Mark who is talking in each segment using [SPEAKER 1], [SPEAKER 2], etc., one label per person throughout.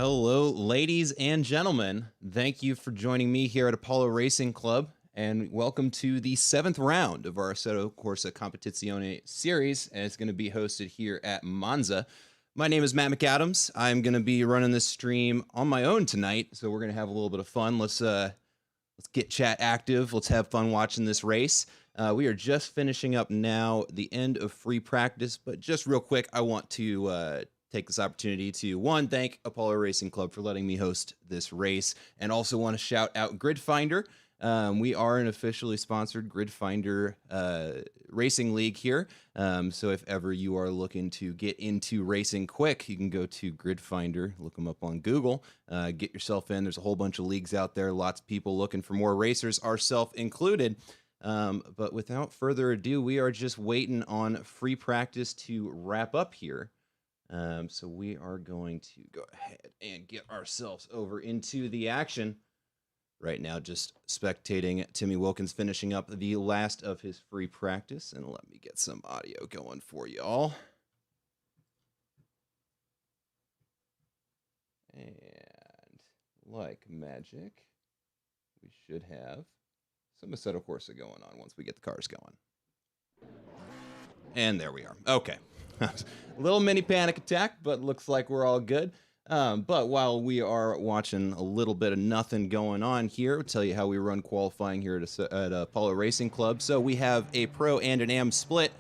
[SPEAKER 1] Hello, ladies and gentlemen. Thank you for joining me here at Apollo Racing Club, and welcome to the 7th round of our Assetto Corsa Competizione series, and it's going to be hosted here at Monza. My name is Matt McAdams. I'm going to be running this stream on my own tonight, so we're going to have a little bit of fun. Let's get chat active. Let's have fun watching this race. We are just finishing up now the end of free practice, but just real quick, I want to take this opportunity to, one, thank Apollo Racing Club for letting me host this race, and also want to shout out Grid Finder. We are an officially sponsored Grid Finder racing league here, so if ever you are looking to get into racing quick, you can go to Grid Finder, look them up on Google, get yourself in. There's a whole bunch of leagues out there, lots of people looking for more racers, ourselves included. But without further ado, we are just waiting on free practice to wrap up here. So we are going to go ahead and get ourselves over into the action. Right now, just spectating Timmy Wilkins finishing up the last of his free practice. And let me get some audio going for y'all. And like magic, we should have some Assetto Corsa going on once we get the cars going. And there we are. Okay. A little mini panic attack, but looks like we're all good. But while we are watching a little bit of nothing going on here, I'll tell you how we run qualifying here at Apollo Racing Club. So we have a pro and an am split.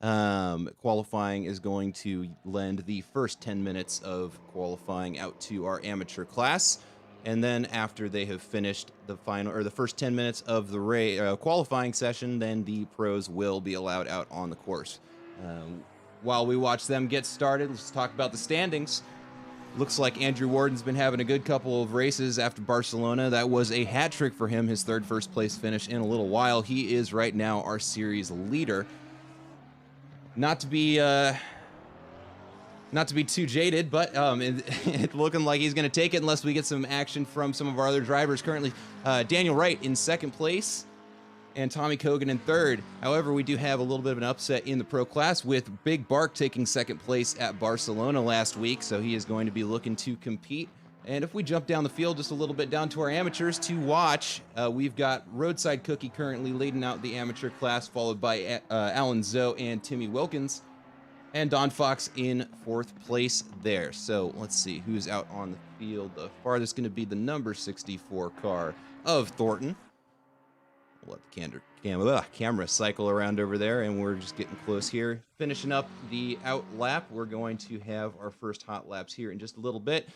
[SPEAKER 1] Qualifying is going to lend the first 10 minutes of qualifying out to our amateur class. And then after they have finished the final, or the first 10 minutes of the qualifying session, then the pros will be allowed out on the course. While we watch them get started, let's talk about the standings. Looks like Andrew Warden's been having a good couple of races after Barcelona. That was a hat trick for him, his third first place finish in a little while. He is right now our series leader. Not to be too jaded, but it's looking like he's going to take it unless we get some action from some of our other drivers. Currently, Daniel Wright in second place and Tommy Kogan in third. However, we do have a little bit of an upset in the pro class with Big Bark taking second place at Barcelona last week, so he is going to be looking to compete. And if we jump down the field just a little bit down to our amateurs to watch, we've got Roadside Cookie currently leading out the amateur class, followed by Alan Zoe and Timmy Wilkins, and Don Fox in fourth place there. So let's see who's out on the field. The farthest going to be the number 64 car of Thornton. We'll let the camera cycle around over there, and we're just getting close here. Finishing up the out lap, we're going to have our first hot laps here in just a little bit.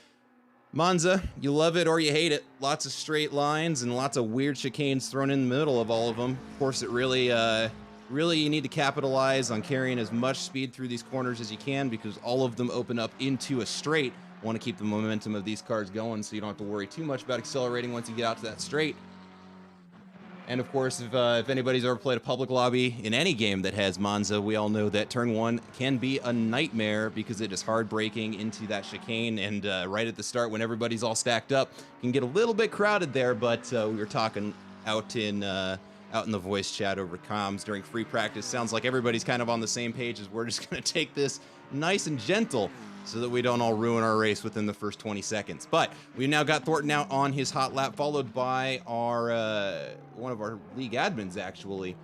[SPEAKER 1] Monza, you love it or you hate it. Lots of straight lines and lots of weird chicanes thrown in the middle of all of them. Of course, it really you need to capitalize on carrying as much speed through these corners as you can, because all of them open up into a straight. Want to keep the momentum of these cars going so you don't have to worry too much about accelerating once you get out to that straight. And of course, if anybody's ever played a public lobby in any game that has Monza, we all know that turn one can be a nightmare because it is hard braking into that chicane, and right at the start when everybody's all stacked up, can get a little bit crowded there. But we were talking out in the voice chat over comms during free practice. Sounds like everybody's kind of on the same page as we're just going to take this nice and gentle so that we don't all ruin our race within the first 20 seconds. But we've now got Thornton out on his hot lap, followed by our one of our league admins, actually.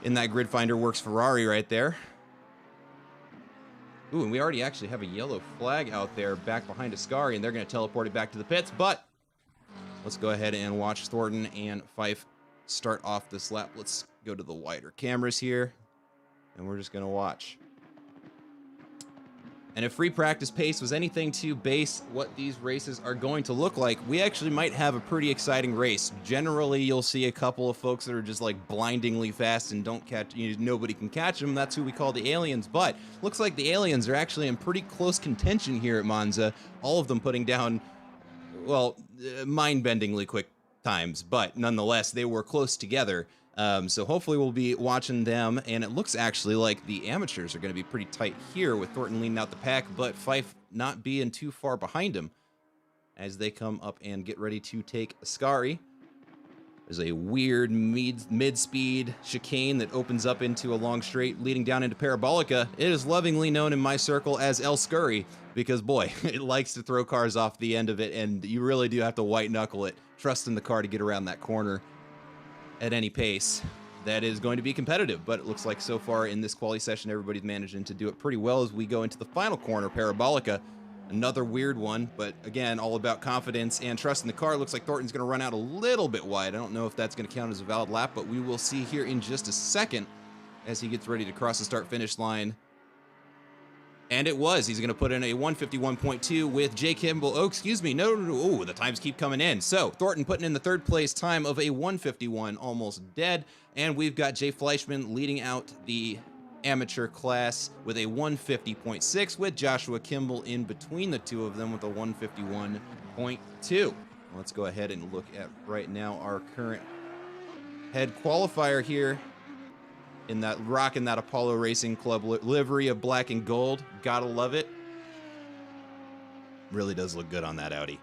[SPEAKER 1] In that Grid Finder Works Ferrari right there. Ooh, and we already actually have a yellow flag out there back behind Ascari, and they're going to teleport it back to the pits. But let's go ahead and watch Thornton and Fife start off this lap. Let's go to the wider cameras here, and we're just going to watch. And if free practice pace was anything to base what these races are going to look like, we actually might have a pretty exciting race. Generally, you'll see a couple of folks that are just like blindingly fast and don't catch, nobody can catch them. That's who we call the aliens. But looks like the aliens are actually in pretty close contention here at Monza. All of them putting down, well, mind-bendingly quick times, but nonetheless, they were close together. So hopefully we'll be watching them, and it looks actually like the amateurs are going to be pretty tight here with Thornton leading out the pack, but Fife not being too far behind him as they come up and get ready to take Ascari. There's a weird mid-speed chicane that opens up into a long straight leading down into Parabolica. It is lovingly known in my circle as El Scurry because, boy, it likes to throw cars off the end of it, and you really do have to white-knuckle it, trusting the car to get around that corner at any pace. That is going to be competitive, but it looks like so far in this quali session, everybody's managing to do it pretty well as we go into the final corner, Parabolica. Another weird one, but again, all about confidence and trust in the car. Looks like Thornton's going to run out a little bit wide. I don't know if that's going to count as a valid lap, but we will see here in just a second as he gets ready to cross the start-finish line. And it was. He's going to put in a 151.2 with Jay Kimball. Oh, excuse me. No. Oh, the times keep coming in. So Thornton putting in the third place time of a 151, almost dead. And we've got Jay Fleischman leading out the amateur class with a 150.6 with Joshua Kimball in between the two of them with a 151.2. Let's go ahead and look at right now our current head qualifier here in that rocking that Apollo Racing Club livery of black and gold. Gotta love it. Really does look good on that Audi.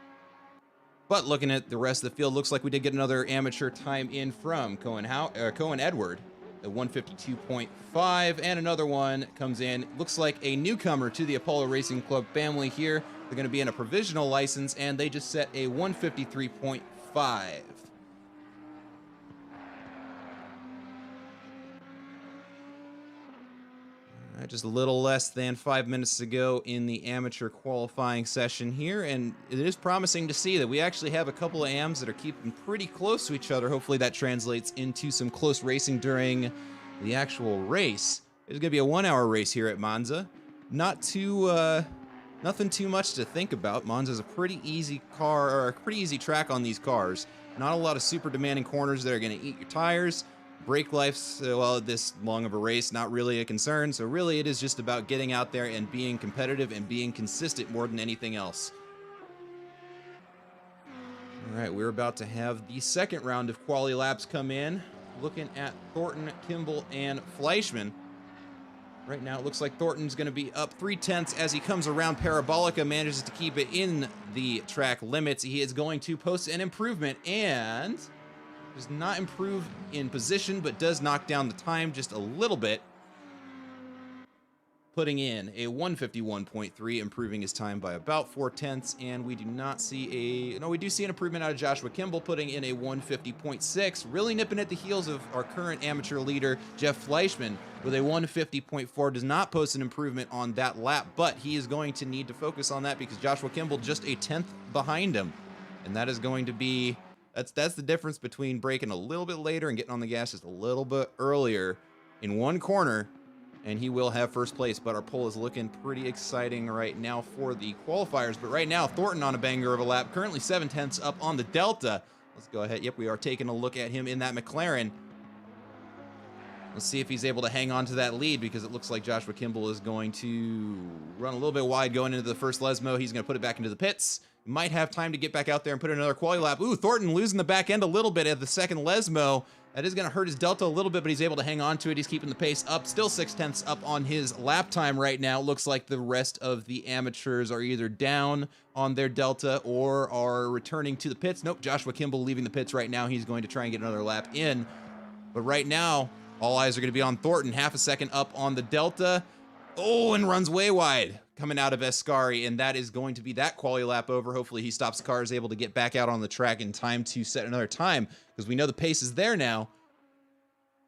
[SPEAKER 1] But looking at the rest of the field, looks like we did get another amateur time in from Cohen Edward. A 152.5, and another one comes in. Looks like a newcomer to the Apollo Racing Club family here. They're going to be in a provisional license, and they just set a 153.5. Just a little less than 5 minutes to go in the amateur qualifying session here, and it is promising to see that we actually have a couple of AMs that are keeping pretty close to each other. Hopefully that translates into some close racing during the actual race. It's going to be a 1 hour race here at Monza. Nothing too much to think about. Monza's a pretty easy car, or a pretty easy track on these cars. Not a lot of super demanding corners that are going to eat your tires. Brake life's, well, this long of a race, not really a concern. So really it is just about getting out there and being competitive and being consistent more than anything else. All right, we're about to have the second round of quali laps come in. Looking at Thornton, Kimball, and Fleischman. Right now it looks like Thornton's going to be up 3/10 as he comes around Parabolica, manages to keep it in the track limits. He is going to post an improvement and does not improve in position, but does knock down the time just a little bit, putting in a 151.3, improving his time by about 4/10. And we do not see we do see an improvement out of Joshua Kimball, putting in a 150.6, really nipping at the heels of our current amateur leader, Jeff Fleischman, with a 150.4. Does not post an improvement on that lap, but he is going to need to focus on that because Joshua Kimball just a 10th behind him. And that is going to be, that's the difference between braking a little bit later and getting on the gas just a little bit earlier in one corner, and he will have first place. But our pole is looking pretty exciting right now for the qualifiers. But right now, Thornton on a banger of a lap, currently 7/10 up on the Delta. Let's go ahead. Yep, we are taking a look at him in that McLaren. Let's see if he's able to hang on to that lead, because it looks like Joshua Kimball is going to run a little bit wide going into the first Lesmo. He's going to put it back into the pits. Might have time to get back out there and put in another quali lap. Ooh, Thornton losing the back end a little bit at the second Lesmo. That is going to hurt his Delta a little bit, but he's able to hang on to it. He's keeping the pace up. Still 6/10 up on his lap time right now. Looks like the rest of the amateurs are either down on their Delta or are returning to the pits. Nope, Joshua Kimball leaving the pits right now. He's going to try and get another lap in. But right now, all eyes are going to be on Thornton. Half a second up on the Delta. Oh, and runs way wide coming out of Escari, and that is going to be that quali lap over. Hopefully he stops the car, is able to get back out on the track in time to set another time, because we know the pace is there now.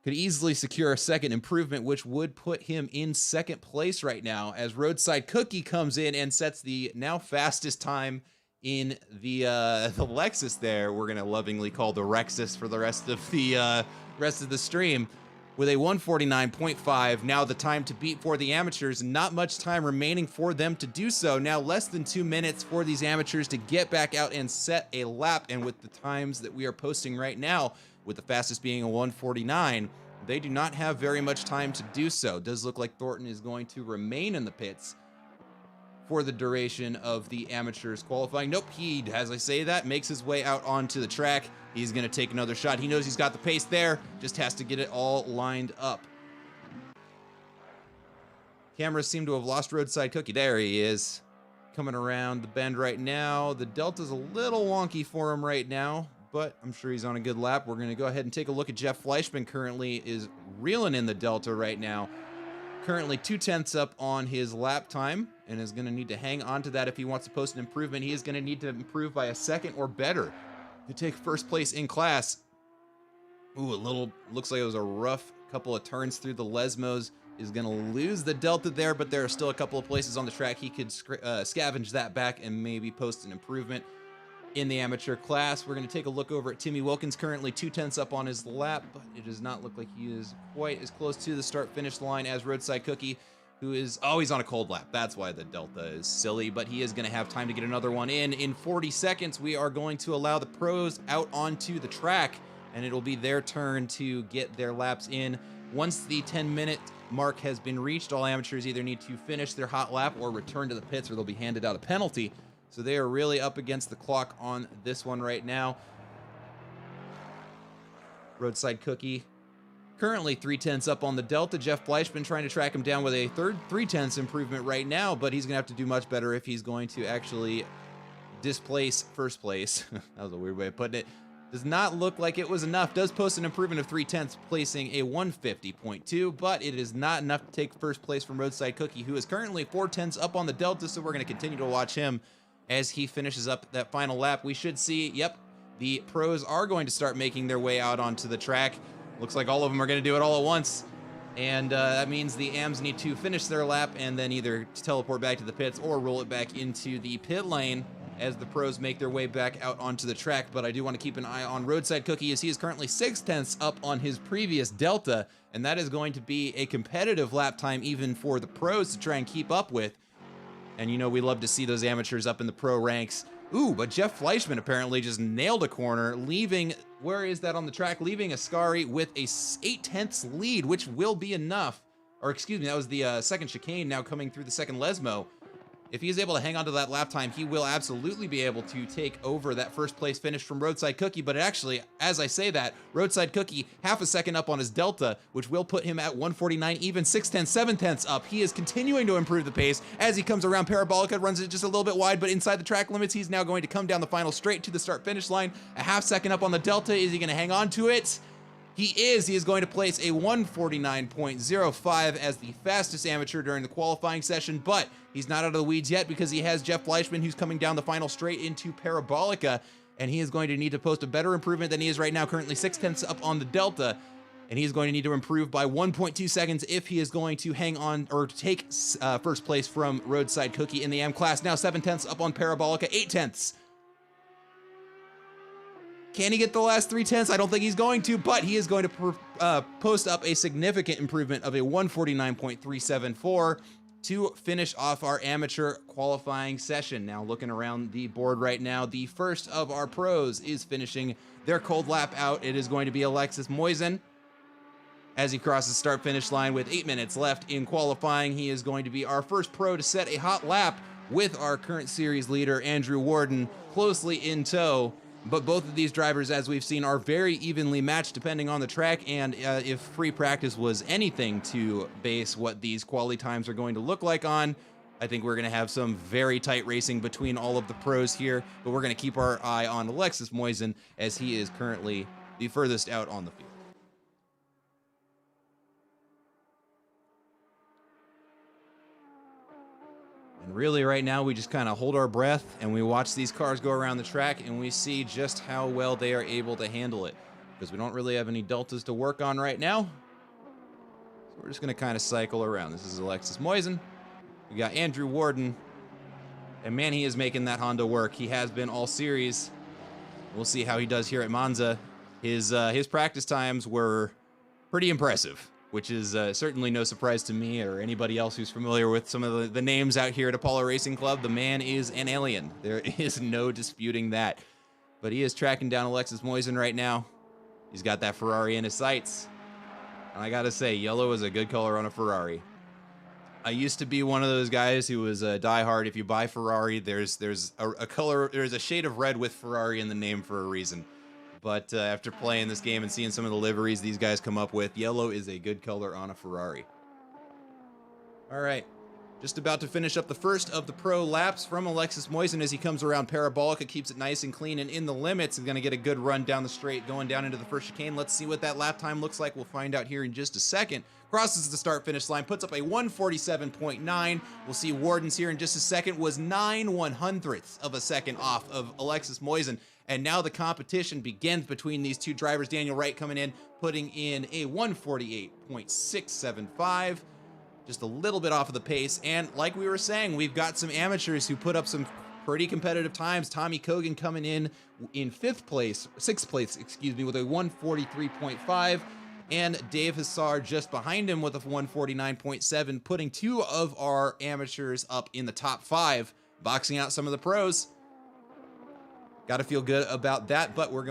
[SPEAKER 1] Could easily secure a second improvement, which would put him in second place right now, as Roadside Cookie comes in and sets the now fastest time in the Lexus there. We're going to lovingly call the Rexus for the rest of the stream, with a 149.5. Now the time to beat for the amateurs. Not much time remaining for them to do so. Now less than 2 minutes for these amateurs to get back out and set a lap. And with the times that we are posting right now, with the fastest being a 149, they do not have very much time to do so. It does look like Thornton is going to remain in the pits for the duration of the amateurs qualifying. Nope, he, as I say that, makes his way out onto the track. He's going to take another shot. He knows he's got the pace there, just has to get it all lined up. Cameras seem to have lost Roadside Cookie. There he is, coming around the bend right now. The Delta's a little wonky for him right now, but I'm sure he's on a good lap. We're going to go ahead and take a look at Jeff Fleischman. Currently is reeling in the Delta right now. Currently 2/10 up on his lap time, and is going to need to hang on to that if he wants to post an improvement. He is going to need to improve by a second or better to take first place in class. Ooh, looks like it was a rough couple of turns through the Lesmos. Is going to lose the Delta there, but there are still a couple of places on the track he could scavenge that back and maybe post an improvement in the amateur class. We're going to take a look over at Timmy Wilkins, currently 2/10 up on his lap, but it does not look like he is quite as close to the start-finish line as Roadside Cookie, who is always on a cold lap. That's why the Delta is silly, but he is going to have time to get another one in. In 40 seconds, we are going to allow the pros out onto the track, and it'll be their turn to get their laps in. Once the 10-minute mark has been reached, all amateurs either need to finish their hot lap or return to the pits, or they'll be handed out a penalty. So they are really up against the clock on this one right now. Roadside Cookie currently 3/10 up on the Delta. Jeff Fleischman trying to track him down with a third 3/10 improvement right now, but he's going to have to do much better if he's going to actually displace first place. That was a weird way of putting it. Does not look like it was enough. Does post an improvement of 3/10, placing a 150.2, but it is not enough to take first place from Roadside Cookie, who is currently 4/10 up on the Delta, so we're going to continue to watch him as he finishes up that final lap. We should see, yep, the pros are going to start making their way out onto the track. Looks like all of them are going to do it all at once. And that means the AMs need to finish their lap and then either teleport back to the pits or roll it back into the pit lane as the pros make their way back out onto the track. But I do want to keep an eye on Roadside Cookie, as he is currently 6/10 up on his previous Delta, and that is going to be a competitive lap time even for the pros to try and keep up with. And you know, we love to see those amateurs up in the pro ranks. Ooh, but Jeff Fleischman apparently just nailed a corner, leaving, where is that on the track? Leaving Ascari with a 8/10 lead, which will be enough. Or excuse me, that was the second chicane now coming through the second Lesmo. If he is able to hang on to that lap time, he will absolutely be able to take over that first place finish from Roadside Cookie. But actually, as I say that, Roadside Cookie half a second up on his Delta, which will put him at 149, even 6/10, 7/10 up. He is continuing to improve the pace as he comes around Parabolica, runs it just a little bit wide, but inside the track limits. He's now going to come down the final straight to the start finish line. A half second up on the Delta. Is he going to hang on to it? He is. He is going to place a 149.05 as the fastest amateur during the qualifying session, but he's not out of the weeds yet because he has Jeff Fleischman, who's coming down the final straight into Parabolica, and he is going to need to post a better improvement than he is right now, currently 6/10 up on the Delta, and he is going to need to improve by 1.2 seconds if he is going to hang on or take first place from Roadside Cookie in the AM class. Now 7/10 up on Parabolica, 8/10. Can he get the last 3/10? I don't think he's going to, but he is going to post up a significant improvement of a 149.374 to finish off our amateur qualifying session. Now looking around the board right now, the first of our pros is finishing their cold lap out. It is going to be Alexis Moisen. As he crosses start-finish line with 8 minutes left in qualifying, he is going to be our first pro to set a hot lap with our current series leader, Andrew Warden, closely in tow. But both of these drivers, as we've seen, are very evenly matched depending on the track, and if free practice was anything to base what these quali times are going to look like on, I think we're going to have some very tight racing between all of the pros here, but we're going to keep our eye on Alexis Moisen as he is currently the furthest out on the field. And really right now we just kind of hold our breath and we watch these cars go around the track and we see just how well they are able to handle it, because we don't really have any Deltas to work on right now. So we're just going to kind of cycle around. This is Alexis Moisen. We got Andrew Warden. And man, he is making that Honda work. He has been all series. We'll see how he does here at Monza. His practice times were pretty impressive, which is certainly no surprise to me or anybody else who's familiar with some of the names out here at Apollo Racing Club. The man is an alien. There is no disputing that. But he is tracking down Alexis Moisen right now. He's got that Ferrari in his sights. And I gotta say, yellow is a good color on a Ferrari. I used to be one of those guys who was a diehard. If you buy Ferrari, there's a color, there's a shade of red with Ferrari in the name for a reason. But after playing this game and seeing some of the liveries these guys come up with, yellow is a good color on a Ferrari. All right. Just about to finish up the first of the pro laps from Alexis Moisen as he comes around Parabolica, keeps it nice and clean and in the limits. He's going to get a good run down the straight, going down into the first chicane. Let's see what that lap time looks like. We'll find out here in just a second. Crosses the start-finish line, puts up a 147.9. We'll see Wardens here in just a second. Was 9/100ths of a second off of Alexis Moisen. And now the competition begins between these two drivers. Daniel Wright coming in, putting in a 148.675. Just a little bit off of the pace. And like we were saying, we've got some amateurs who put up some pretty competitive times. Tommy Cogan coming in 6th place, with a 143.5. And Dave Hassar just behind him with a 149.7, putting 2 of our amateurs up in the top 5, boxing out some of the pros. Got to feel good about that, but we're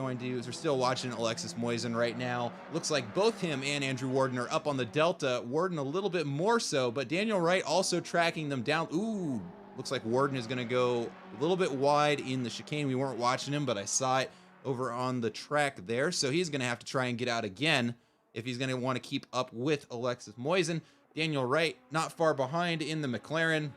[SPEAKER 1] still watching Alexis Moisen right now. Looks like both him and Andrew Warden are up on the Delta. Warden a little bit more so, but Daniel Wright also tracking them down. Ooh, looks like Warden is going to go a little bit wide in the chicane. We weren't watching him, but I saw it over on the track there. So he's going to have to try and get out again if he's going to want to keep up with Alexis Moisen. Daniel Wright not far behind in the McLaren.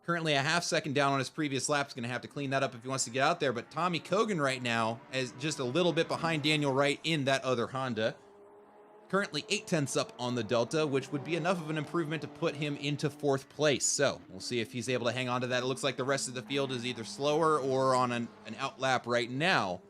[SPEAKER 1] Currently a half second down on his previous lap. He's going to have to clean that up if he wants to get out there. But Tommy Cogan right now is just a little bit behind Daniel Wright in that other Honda. Currently 8/10 up on the Delta, which would be enough of an improvement to put him into 4th place. So we'll see if he's able to hang on to that. It looks like the rest of the field is either slower or on an out lap right now.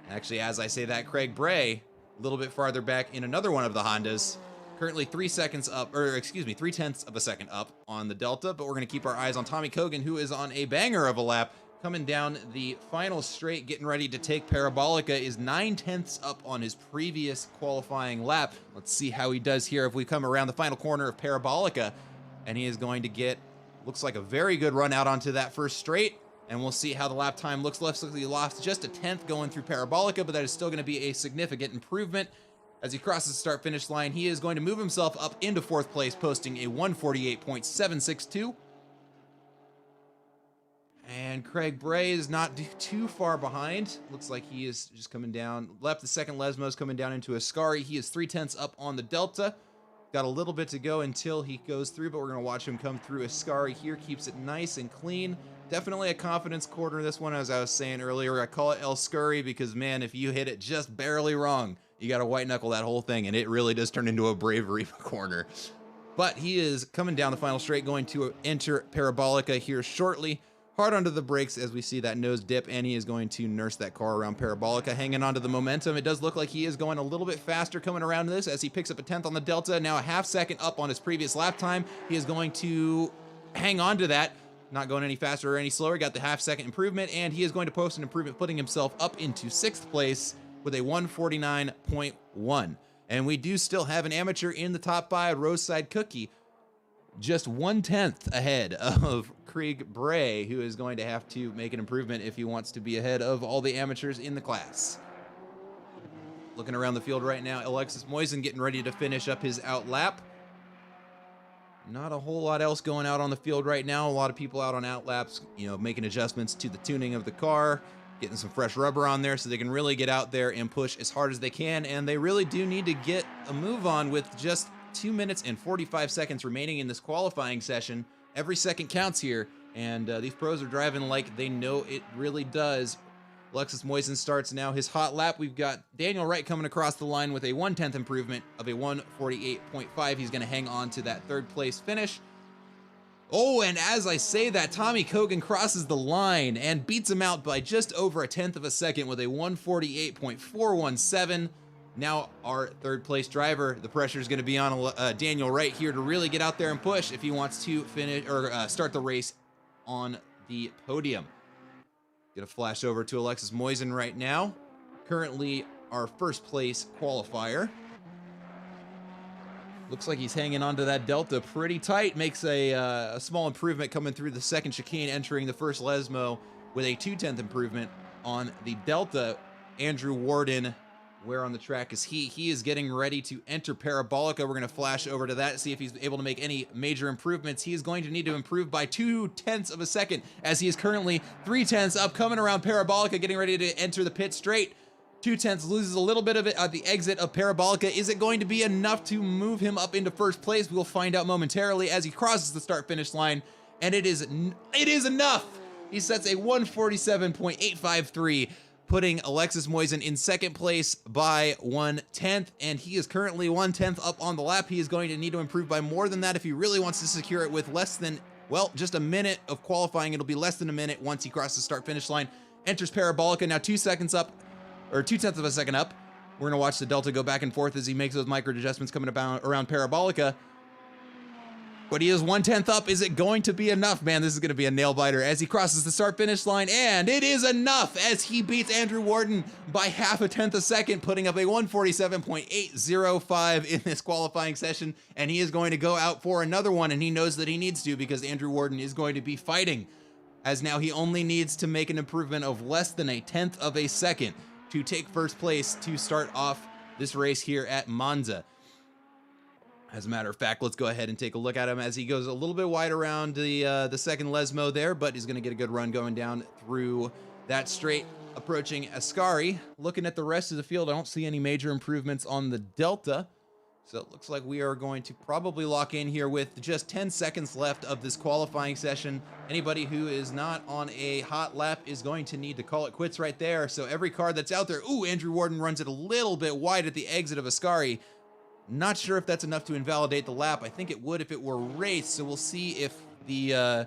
[SPEAKER 1] Actually, as I say that, Craig Bray, a little bit farther back in another one of the Hondas, currently 3/10 of a second up on the Delta, but we're going to keep our eyes on Tommy Cogan, who is on a banger of a lap, coming down the final straight, getting ready to take Parabolica, is 9/10 up on his previous qualifying lap. Let's see how he does here if we come around the final corner of Parabolica, and he is going to get, looks like a very good run out onto that first straight. And we'll see how the lap time looks. Looks like he lost just a 10th going through Parabolica, but that is still going to be a significant improvement. As he crosses the start-finish line, he is going to move himself up into 4th place, posting a 148.762. And Craig Bray is not too far behind. Looks like he is just coming down. Left the second Lesmo's coming down into Ascari. He is 3/10 up on the Delta. Got a little bit to go until he goes through, but we're going to watch him come through. Ascari here keeps it nice and clean. Definitely a confidence quarter, this one, as I was saying earlier. I call it El Scurry because, man, if you hit it just barely wrong, you got to white knuckle that whole thing, and it really does turn into a bravery corner. But he is coming down the final straight, going to enter Parabolica here shortly. Hard under the brakes as we see that nose dip, and he is going to nurse that car around Parabolica, hanging on to the momentum. It does look like he is going a little bit faster coming around this as he picks up a 10th on the Delta. Now a half second up on his previous lap time. He is going to hang on to that. Not going any faster or any slower. Got the half second improvement, and he is going to post an improvement, putting himself up into 6th place with a 149.1. And we do still have an amateur in the top 5, Roadside Cookie, just 1/10 ahead of Craig Bray, who is going to have to make an improvement if he wants to be ahead of all the amateurs in the class. Looking around the field right now, Alexis Moisen getting ready to finish up his out lap. Not a whole lot else going out on the field right now. A lot of people out on out laps, making adjustments to the tuning of the car, getting some fresh rubber on there so they can really get out there and push as hard as they can. And they really do need to get a move on with just 2 minutes and 45 seconds remaining in this qualifying session. Every second counts here, and these pros are driving like they know it really does. Alexis Moisen starts now his hot lap. We've got Daniel Wright coming across the line with a 1/10 improvement of a 148.5. He's going to hang on to that 3rd place finish. Oh, and as I say that, Tommy Cogan crosses the line and beats him out by just over a 1/10 of a second with a 148.417. Now our 3rd place driver, the pressure is going to be on Daniel Wright here to really get out there and push if he wants to finish or start the race on the podium. Gonna flash over to Alexis Moisen right now. Currently our 1st place qualifier. Looks like he's hanging onto that Delta pretty tight. Makes a small improvement coming through the 2nd chicane, entering the 1st Lesmo with a 2/10 improvement on the Delta. Andrew Warden, where on the track is he? He is getting ready to enter Parabolica. We're going to flash over to that, see if he's able to make any major improvements. He is going to need to improve by 2/10 of a second, as he is currently 3/10 up, coming around Parabolica, getting ready to enter the pit straight. 2/10, loses a little bit of it at the exit of Parabolica. Is it going to be enough to move him up into first place? We'll find out momentarily as he crosses the start-finish line, and it is enough. He sets a 147.853, putting Alexis Moisen in second place by 1/10, and he is currently 1/10 up on the lap. He is going to need to improve by more than that if he really wants to secure it with less than, well, just a minute of qualifying. It'll be less than a minute once he crosses the start-finish line. Enters Parabolica, now 2 seconds up, or 0.2 of a second up. We're gonna watch the Delta go back and forth as he makes those micro adjustments coming about around Parabolica. But he is 1/10 up. Is it going to be enough? Man, this is going to be a nail biter as he crosses the start-finish line, and it is enough as he beats Andrew Warden by 0.5 a second, putting up a 147.805 in this qualifying session, and he is going to go out for another one, and he knows that he needs to because Andrew Warden is going to be fighting, as now he only needs to make an improvement of less than 0.1 of a second to take first place to start off this race here at Monza. As a matter of fact, let's go ahead and take a look at him as he goes a little bit wide around the second Lesmo there, but he's going to get a good run going down through that straight, approaching Ascari. Looking at the rest of the field, I don't see any major improvements on the Delta, so it looks like we are going to probably lock in here with just 10 seconds left of this qualifying session. Anybody who is not on a hot lap is going to need to call it quits right there, so every car that's out there... Ooh, Andrew Warden runs it a little bit wide at the exit of Ascari. Not sure if that's enough to invalidate the lap. I think it would if it were raced, so we'll see if the,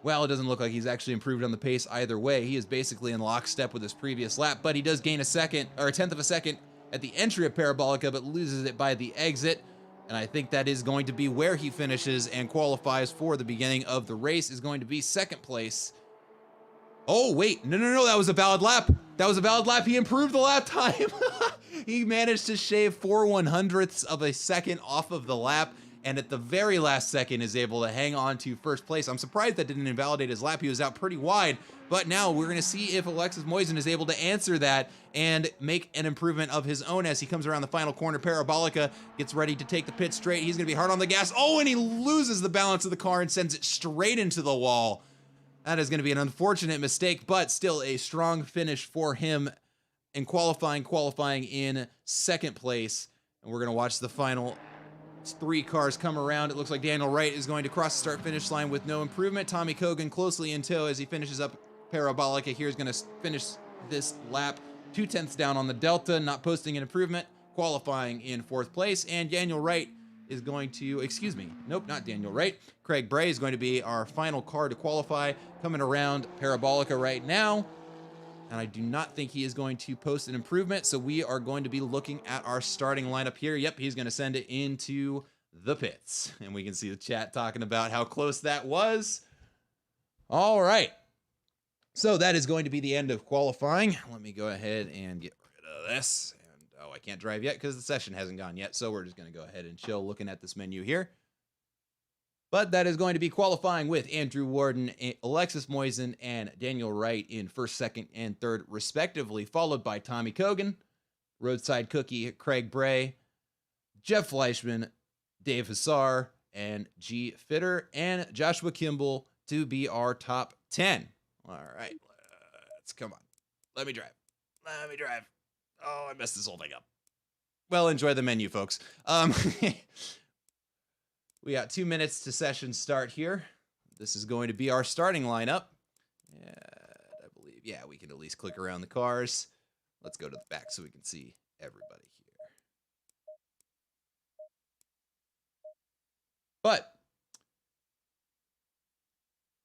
[SPEAKER 1] well, it doesn't look like he's actually improved on the pace either way. He is basically in lockstep with his previous lap, but he does gain a second, or 1/10 of a second at the entry of Parabolica, but loses it by the exit, and I think that is going to be where he finishes and qualifies for the beginning of the race, is going to be second place. Oh, wait, no, that was a valid lap. That was a valid lap. He improved the lap time. He managed to shave 4/100ths of a second off of the lap, and at the very last second is able to hang on to first place. I'm surprised that didn't invalidate his lap. He was out pretty wide, but now we're gonna see if Alexis Moisen is able to answer that and make an improvement of his own as he comes around the final corner. Parabolica gets ready to take the pit straight. He's gonna be hard on the gas. Oh, and he loses the balance of the car and sends it straight into the wall. That is going to be an unfortunate mistake, but still a strong finish for him in qualifying in second place. And we're going to watch the final 3 cars come around. It looks like Daniel Wright is going to cross the start-finish line with no improvement. Tommy Cogan closely in tow as he finishes up Parabolica. Here is going to finish this lap 0.2 down on the Delta, not posting an improvement, qualifying in 4th place. And Daniel Wright is going to, excuse me, nope, not Daniel Wright. Craig Bray is going to be our final car to qualify, coming around Parabolica right now. And I do not think he is going to post an improvement, so we are going to be looking at our starting lineup here. Yep, he's going to send it into the pits. And we can see the chat talking about how close that was. All right. So that is going to be the end of qualifying. Let me go ahead and get rid of this. Oh, I can't drive yet because the session hasn't gone yet, so we're just going to go ahead and chill looking at this menu here. But that is going to be qualifying with Andrew Warden, Alexis Moisen, and Daniel Wright in 1st, 2nd, and 3rd, respectively, followed by Tommy Cogan, Roadside Cookie, Craig Bray, Jeff Fleischman, Dave Hassar, and G. Fitter, and Joshua Kimball to be our top 10. All right, let's come on. Let me drive. Oh, I messed this whole thing up. Well, enjoy the menu, folks. We got 2 minutes to session start here. This is going to be our starting lineup. And I believe, yeah, we can at least click around the cars. Let's go to the back so we can see everybody here. But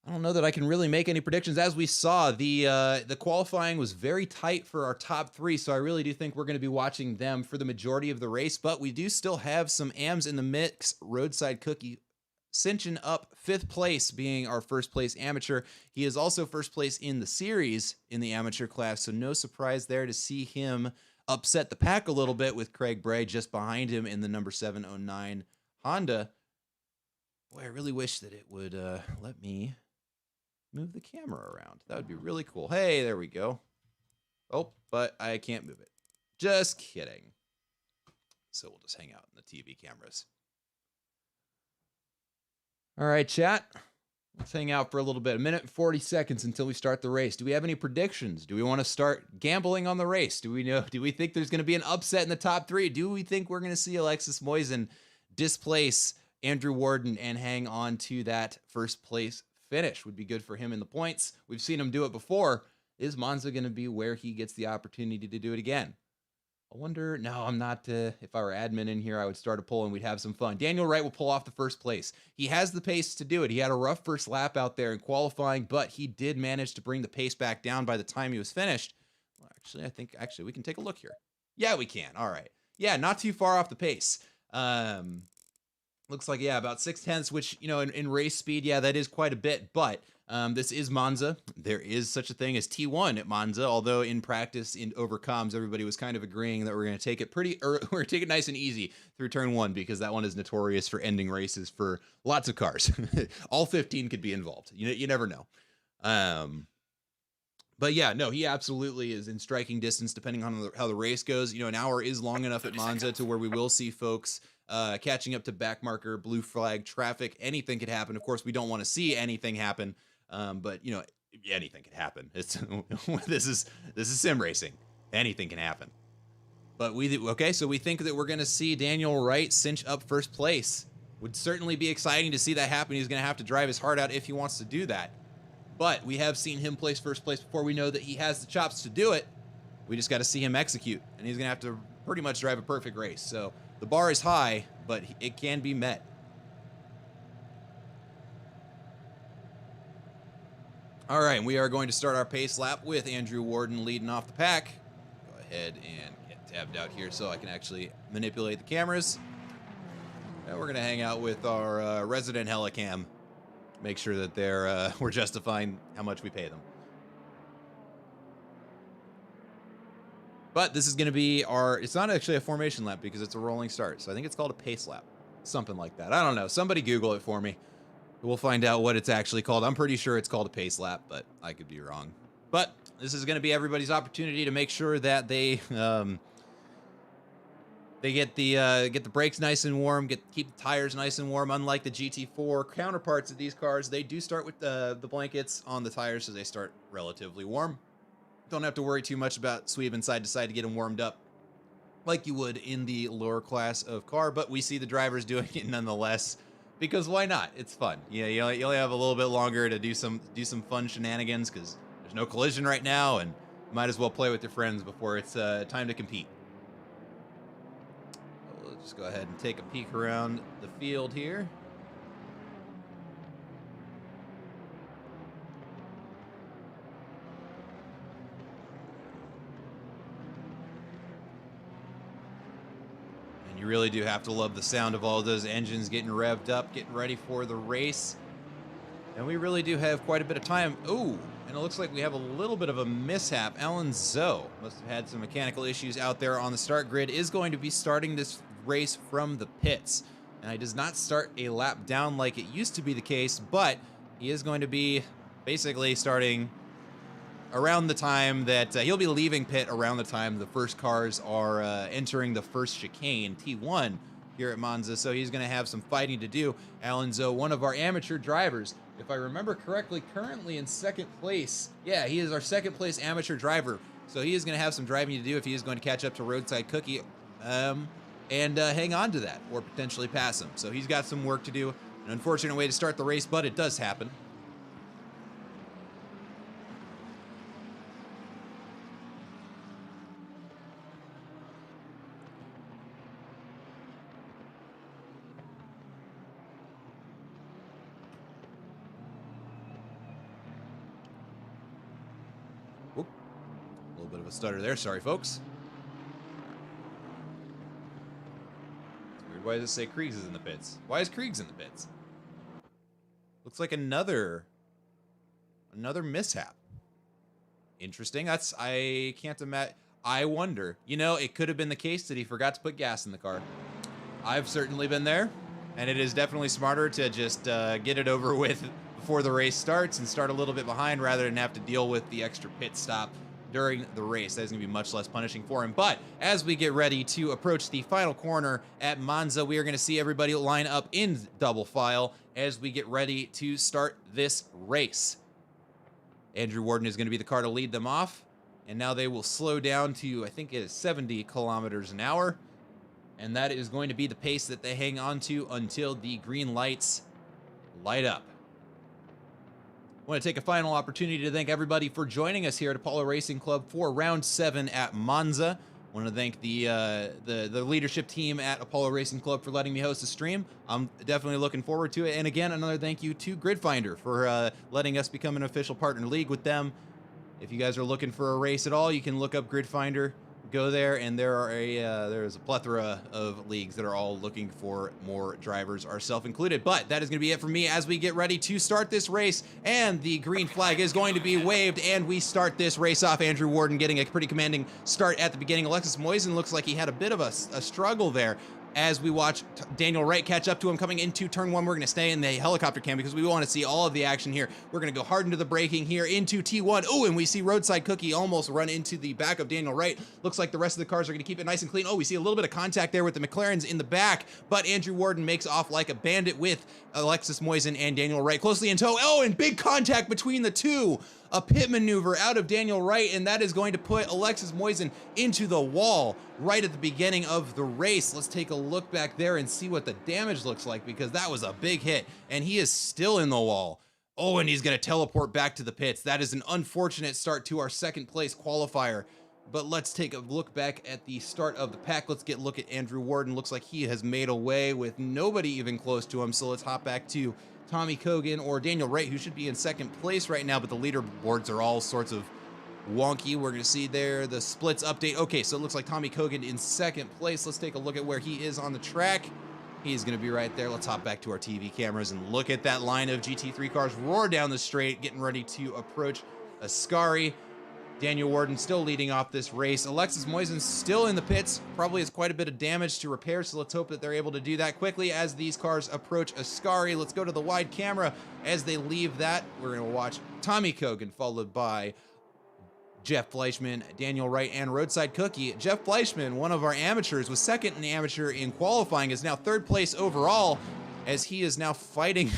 [SPEAKER 1] I don't know that I can really make any predictions. As we saw, the qualifying was very tight for our top 3, so I really do think we're going to be watching them for the majority of the race, but we do still have some AMs in the mix. Roadside Cookie cinching up 5th place, being our 1st place amateur. He is also 1st place in the series in the amateur class, so no surprise there to see him upset the pack a little bit with Craig Bray just behind him in the number 709 Honda. Boy, I really wish that it would let me move the camera around. That would be really cool. Hey, there we go. Oh, but I can't move it. Just kidding. So we'll just hang out in the TV cameras. All right, chat. Let's hang out for a little bit. 1:40 until we start the race. Do we have any predictions? Do we want to start gambling on the race? Do we think there's going to be an upset in the top 3? Do we think we're going to see Alexis Moisen displace Andrew Warden and hang on to that first place finish? Would be good for him in the points. We've seen him do it before. Is Monza going to be where he gets the opportunity to do it again? I wonder. No, I'm not. If I were admin in here, I would start a poll and we'd have some fun. Daniel Wright will pull off the first place. He has the pace to do it. He had a rough first lap out there in qualifying, but he did manage to bring the pace back down by the time he was finished. Well, actually, I think we can take a look here. Yeah, we can. All right. Yeah, not too far off the pace. Looks like, yeah, about 0.6, which, in race speed, yeah, that is quite a bit, but this is Monza. There is such a thing as T1 at Monza, although in practice, over comms, everybody was kind of agreeing that we're going to take it we're going to take it nice and easy through turn 1, because that one is notorious for ending races for lots of cars. All 15 could be involved. You never know. But yeah, no, he absolutely is in striking distance, depending on how the race goes. An hour is long enough at Monza to where we will see folks catching up to backmarker, blue flag traffic. Anything could happen. Of course, we don't want to see anything happen, but anything could happen. It's this is sim racing. Anything can happen. But so we think that we're going to see Daniel Wright cinch up first place. Would certainly be exciting to see that happen. He's going to have to drive his heart out if he wants to do that. But we have seen him place first place before. We know that he has the chops to do it. We just got to see him execute, and he's going to have to pretty much drive a perfect race. So the bar is high, but it can be met. All right, and we are going to start our pace lap with Andrew Warden leading off the pack. Go ahead and get tabbed out here so I can actually manipulate the cameras. And we're going to hang out with our resident Helicam. Make sure that we're justifying how much we pay them. But this is going to be it's not actually a formation lap because it's a rolling start. So I think it's called a pace lap. Something like that. I don't know. Somebody Google it for me. We'll find out what it's actually called. I'm pretty sure it's called a pace lap, but I could be wrong. But this is going to be everybody's opportunity to make sure that they get the brakes nice and warm, keep the tires nice and warm. Unlike the GT4 counterparts of these cars, they do start with the blankets on the tires, so they start relatively warm. Don't have to worry too much about sweeping side to side to get them warmed up like you would in the lower class of car, but we see the drivers doing it nonetheless, because why not? It's fun. Yeah, you only have a little bit longer to do some fun shenanigans because there's no collision right now, and you might as well play with your friends before it's time to compete. We'll just go ahead and take a peek around the field here. You really do have to love the sound of all of those engines getting revved up, getting ready for the race. And we really do have quite a bit of time. Ooh, and it looks like we have a little bit of a mishap. Alan Zoe must have had some mechanical issues out there on the start grid, is going to be starting this race from the pits. And he does not start a lap down like it used to be the case, but he is going to be basically starting around the time that he'll be leaving pit around the time the first cars are entering the first chicane, T1, here at Monza. So he's going to have some fighting to do. Alan Zoe, one of our amateur drivers, if I remember correctly, currently in second place. Yeah, he is our second place amateur driver. So he is going to have some driving to do if he is going to catch up to Roadside Cookie and hang on to that or potentially pass him. So he's got some work to do. An unfortunate way to start the race, but it does happen. Bit of a stutter there. Sorry, folks. It's weird. Why does it say Kriegs is in the pits? Why is Kriegs in the pits? Looks like another mishap. Interesting. I can't imagine. I wonder. It could have been the case that he forgot to put gas in the car. I've certainly been there, and it is definitely smarter to just get it over with before the race starts and start a little bit behind rather than have to deal with the extra pit stop. during the race. That is going to be much less punishing for him. But as we get ready to approach the final corner at Monza, we are going to see everybody line up in double file as we get ready to start this race. Andrew Warden is going to be the car to lead them off. And now they will slow down to, I think it is 70 kilometers an hour. And that is going to be the pace that they hang on to until the green lights light up. I want to take a final opportunity to thank everybody for joining us here at Apollo Racing Club for round 7 at Monza. I want to thank the leadership team at Apollo Racing Club for letting me host the stream. I'm definitely looking forward to it. And again, another thank you to Gridfinder for letting us become an official partner league with them. If you guys are looking for a race at all, you can look up Gridfinder. Go there, and there's a plethora of leagues that are all looking for more drivers, ourselves included. But that is going to be it for me as we get ready to start this race, and the green flag is going to be waved, and we start this race off. Andrew Warden getting a pretty commanding start at the beginning. Alexis Moisen looks like he had a bit of a struggle there. As we watch Daniel Wright catch up to him coming into turn 1, we're going to stay in the helicopter cam because we want to see all of the action here. We're going to go hard into the braking here into T1. Oh, and we see Roadside Cookie almost run into the back of Daniel Wright. Looks like the rest of the cars are going to keep it nice and clean. Oh, we see a little bit of contact there with the McLarens in the back, but Andrew Warden makes off like a bandit with Alexis Moisen and Daniel Wright closely in tow. Oh, and big contact between the two. A pit maneuver out of Daniel Wright, and that is going to put Alexis Moisen into the wall right at the beginning of the race. Let's take a look back there and see what the damage looks like, because that was a big hit, and he is still in the wall. Oh, and he's going to teleport back to the pits. That is an unfortunate start to our second place qualifier. But let's take a look back at the start of the pack. Let's get a look at Andrew Warden. Looks like he has made away with nobody even close to him. So let's hop back to Tommy Cogan or Daniel Wright, who should be in second place right now, but the leaderboards are all sorts of wonky. We're going to see there the splits update. Okay, so it looks like Tommy Cogan in second place. Let's take a look at where he is on the track. He's going to be right there. Let's hop back to our TV cameras and look at that line of GT3 cars roar down the straight, getting ready to approach Ascari. Daniel Warden still leading off this race. Alexis Moisen still in the pits, probably has quite a bit of damage to repair, so let's hope that they're able to do that quickly as these cars approach Ascari. Let's go to the wide camera as they leave that. We're going to watch Tommy Cogan, followed by Jeff Fleischman, Daniel Wright, and Roadside Cookie. Jeff Fleischman, one of our amateurs, was second in the amateur in qualifying, is now third place overall, as he is now fighting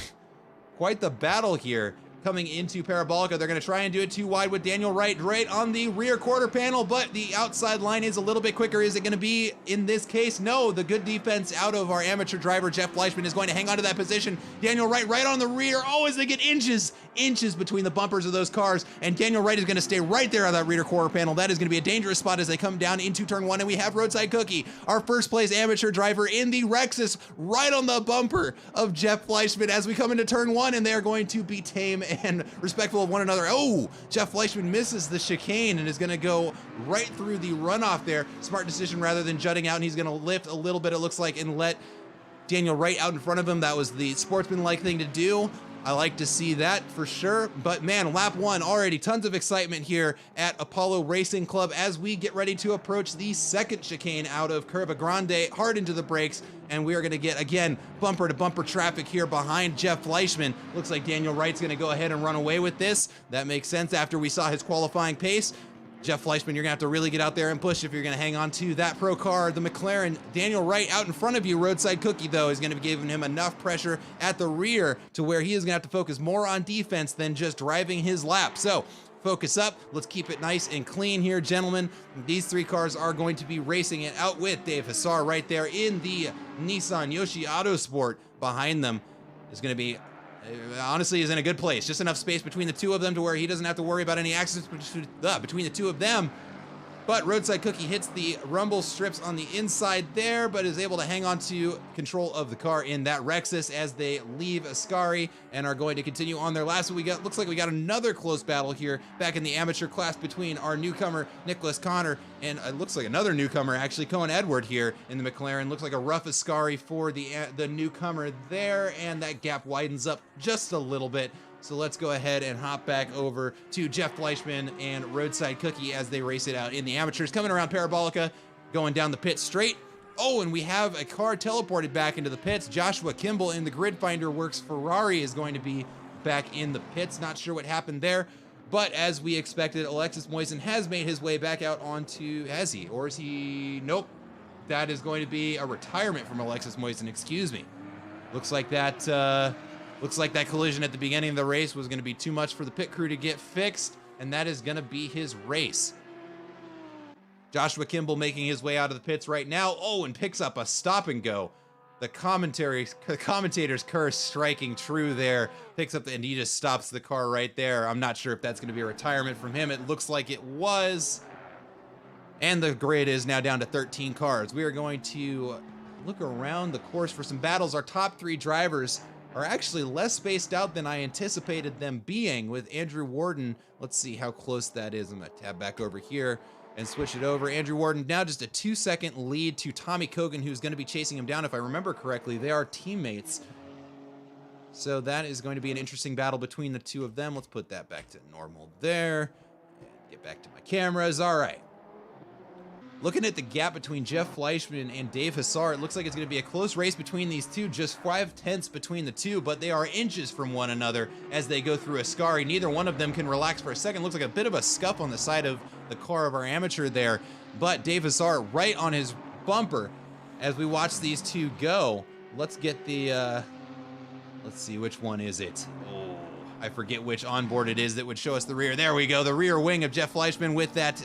[SPEAKER 1] quite the battle here. Coming into Parabolica, they're going to try and do it too wide with Daniel Wright right on the rear quarter panel, but the outside line is a little bit quicker. Is it going to be in this case? No, the good defense out of our amateur driver, Jeff Fleischman, is going to hang on to that position. Daniel Wright right on the rear. Oh, as they get inches between the bumpers of those cars, and Daniel Wright is going to stay right there on that rear quarter panel. That is going to be a dangerous spot as they come down into turn 1, and we have Roadside Cookie, our first place amateur driver in the Rexus, right on the bumper of Jeff Fleischman as we come into turn 1, and they are going to be tame and respectful of one another. Oh, Jeff Fleischman misses the chicane and is going to go right through the runoff there. Smart decision rather than jutting out, and he's going to lift a little bit, it looks like, and let Daniel Wright out in front of him. That was the sportsmanlike thing to do. I like to see that for sure. But man, lap 1 already, tons of excitement here at Apollo Racing Club as we get ready to approach the second chicane out of Curva Grande, hard into the brakes, and we are going to get, again, bumper to bumper traffic here behind Jeff Fleischman. Looks like Daniel Wright's going to go ahead and run away with this. That makes sense after we saw his qualifying pace. Jeff Fleischman, you're going to have to really get out there and push if you're going to hang on to that pro car, the McLaren. Daniel Wright out in front of you. Roadside Cookie, though, is going to be giving him enough pressure at the rear to where he is going to have to focus more on defense than just driving his lap. So focus up. Let's keep it nice and clean here, gentlemen. These three cars are going to be racing it out with Dave Hassar right there in the Nissan Yoshi Autosport. Behind them is going to be, honestly, is in a good place. Just enough space between the two of them to where he doesn't have to worry about any accidents between the two of them. But Roadside Cookie hits the rumble strips on the inside there, but is able to hang on to control of the car in that Rexus as they leave Ascari and are going to continue on their last. Looks like we got another close battle here back in the amateur class between our newcomer, Nicholas Connor, and it looks like another newcomer, actually, Cohen Edward here in the McLaren. Looks like a rough Ascari for the newcomer there, and that gap widens up just a little bit. So let's go ahead and hop back over to Jeff Fleischman and Roadside Cookie as they race it out in the amateurs. Coming around Parabolica, going down the pit straight. Oh, and we have a car teleported back into the pits. Joshua Kimball in the Grid Finder Works Ferrari is going to be back in the pits. Not sure what happened there. But as we expected, Alexis Moisen has made his way back out onto, has he? Or is he? Nope. That is going to be a retirement from Alexis Moisen, excuse me. Looks like that collision at the beginning of the race was going to be too much for the pit crew to get fixed, and that is going to be his race. Joshua Kimball making his way out of the pits right now. Oh, and picks up a stop and go. The commentator's curse striking true there. Picks up and he just stops the car right there. I'm not sure if that's going to be a retirement from him. It looks like it was. And the grid is now down to 13 cars. We are going to look around the course for some battles. Our top 3 drivers are actually less spaced out than I anticipated them being, with Andrew Warden. Let's see how close that is. I'm going to tab back over here and switch it over. Andrew Warden now just a 2-second lead to Tommy Kogan, who's going to be chasing him down. If I remember correctly, they are teammates. So that is going to be an interesting battle between the two of them. Let's put that back to normal there. And get back to my cameras. All right. Looking at the gap between Jeff Fleischman and Dave Hassar, it looks like it's going to be a close race between these two, just 5/10 between the two, but they are inches from one another as they go through Ascari. Neither one of them can relax for a second. Looks like a bit of a scuff on the side of the car of our amateur there, but Dave Hassar right on his bumper as we watch these two go. Let's get the, let's see, which one is it? Oh, I forget which onboard it is that would show us the rear. There we go, the rear wing of Jeff Fleischman with that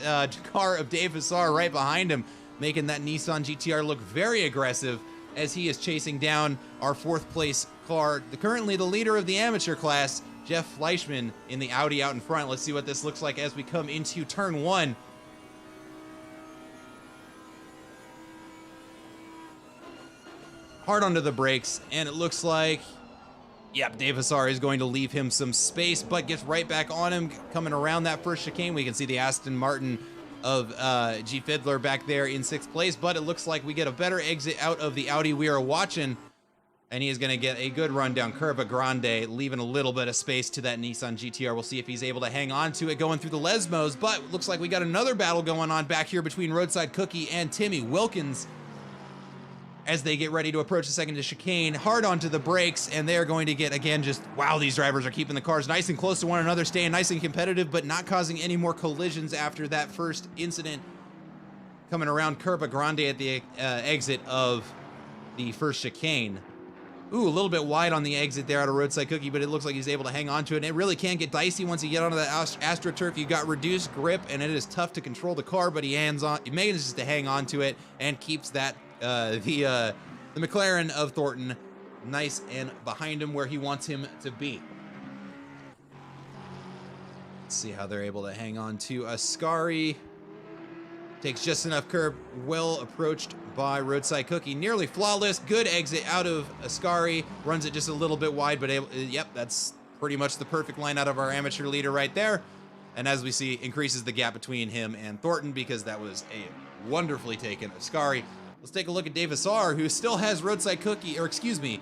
[SPEAKER 1] car of Dave Hassar right behind him, making that Nissan GTR look very aggressive as he is chasing down our 4th place car, currently the leader of the amateur class, Jeff Fleischman in the Audi out in front. Let's see what this looks like as we come into turn 1. Hard onto the brakes, and it looks like, yep, Dave Hassar is going to leave him some space, but gets right back on him, coming around that first chicane. We can see the Aston Martin of G. Fiddler back there in 6th place, but it looks like we get a better exit out of the Audi we are watching, and he is going to get a good run down Curva Grande, leaving a little bit of space to that Nissan GTR. We'll see if he's able to hang on to it going through the Lesmos, but looks like we got another battle going on back here between Roadside Cookie and Timmy Wilkins as they get ready to approach the second chicane. Hard onto the brakes, and they're going to get, again, just, wow, these drivers are keeping the cars nice and close to one another, staying nice and competitive, but not causing any more collisions after that first incident coming around Curva Grande at the exit of the first chicane. Ooh, a little bit wide on the exit there out of Roadside Cookie, but it looks like he's able to hang on to it. And it really can get dicey once you get onto that AstroTurf. You got reduced grip, and it is tough to control the car, but he manages to hang on to it and keeps that the McLaren of Thornton nice and behind him where he wants him to be. Let's see how they're able to hang on to Ascari. Takes just enough curb, well approached by Roadside Cookie. Nearly flawless, good exit out of Ascari. Runs it just a little bit wide, but yep, that's pretty much the perfect line out of our amateur leader right there. And as we see, increases the gap between him and Thornton because that was a wonderfully taken Ascari. Let's take a look at Dave Hassar, who still has Roadside Cookie, or excuse me.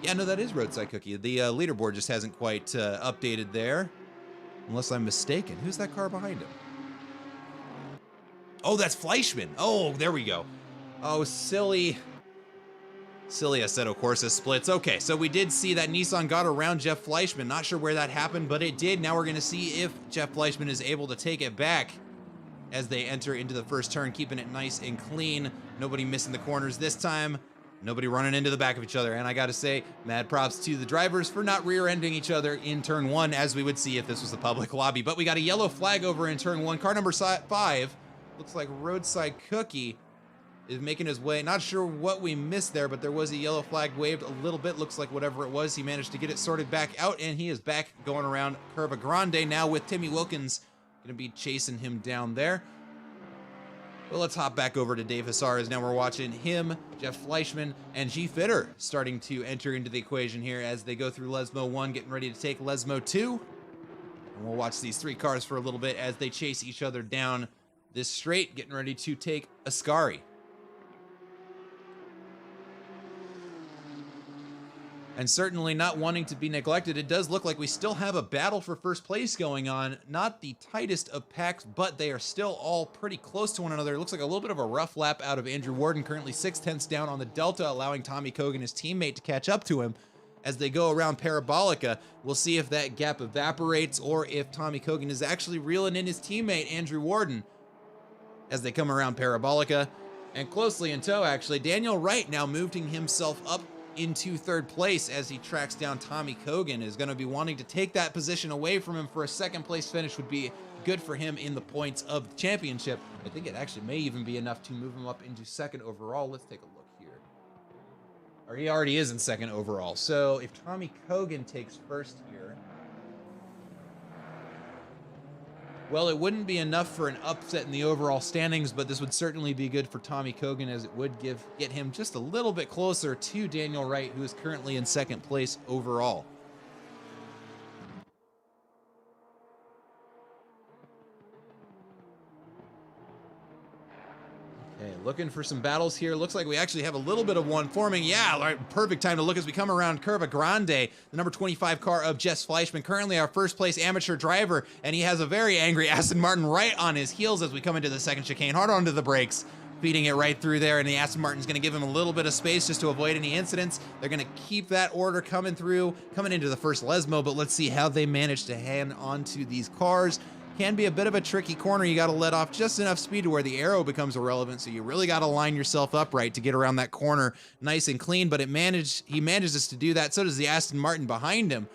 [SPEAKER 1] Yeah, no, that is Roadside Cookie. The leaderboard just hasn't quite updated there, unless I'm mistaken. Who's that car behind him? Oh, that's Fleischman. Oh, there we go. Oh, silly Assetto Corsa splits. Okay, so we did see that Nissan got around Jeff Fleischman. Not sure where that happened, but it did. Now we're going to see if Jeff Fleischman is able to take it back as they enter into the first turn, keeping it nice and clean. Nobody missing the corners this time. Nobody running into the back of each other. And I got to say, mad props to the drivers for not rear-ending each other in turn 1, as we would see if this was a public lobby. But we got a yellow flag over in turn 1. Car number 5. Looks like Roadside Cookie is making his way. Not sure what we missed there, but there was a yellow flag waved a little bit. Looks like whatever it was, he managed to get it sorted back out, and he is back going around Curva Grande now with Timmy Wilkins going to be chasing him down there. Well, let's hop back over to Dave Hassar, as now we're watching him, Jeff Fleischman, and G. Fitter starting to enter into the equation here as they go through Lesmo 1, getting ready to take Lesmo 2. And we'll watch these 3 cars for a little bit as they chase each other down this straight, getting ready to take Ascari. And certainly not wanting to be neglected, it does look like we still have a battle for first place going on. Not the tightest of packs, but they are still all pretty close to one another. It looks like a little bit of a rough lap out of Andrew Warden, currently 0.6 down on the Delta, allowing Tommy Kogan, his teammate, to catch up to him as they go around Parabolica. We'll see if that gap evaporates or if Tommy Cogan is actually reeling in his teammate, Andrew Warden, as they come around Parabolica. And closely in tow, actually, Daniel Wright now moving himself up into third place as he tracks down Tommy Cogan, is going to be wanting to take that position away from him for a second place finish. Would be good for him in the points of the championship. I think it actually may even be enough to move him up into second overall. Let's take a look here. Or he already is in second overall. So if Tommy Cogan takes first here, well, it wouldn't be enough for an upset in the overall standings, but this would certainly be good for Tommy Cogan, as it would get him just a little bit closer to Daniel Wright, who is currently in second place overall. Okay, looking for some battles here. Looks like we actually have a little bit of one forming. Yeah, right, perfect time to look as we come around Curva Grande, the number 25 car of Jess Fleischman, currently our first place amateur driver, and he has a very angry Aston Martin right on his heels as we come into the second chicane. Hard onto the brakes, feeding it right through there, and the Aston Martin's going to give him a little bit of space just to avoid any incidents. They're going to keep that order coming into the first Lesmo, but let's see how they manage to hang onto these cars. Can be a bit of a tricky corner. You got to let off just enough speed to where the aero becomes irrelevant, so you really got to line yourself up right to get around that corner nice and clean, but he manages to do that. So does the Aston Martin behind him.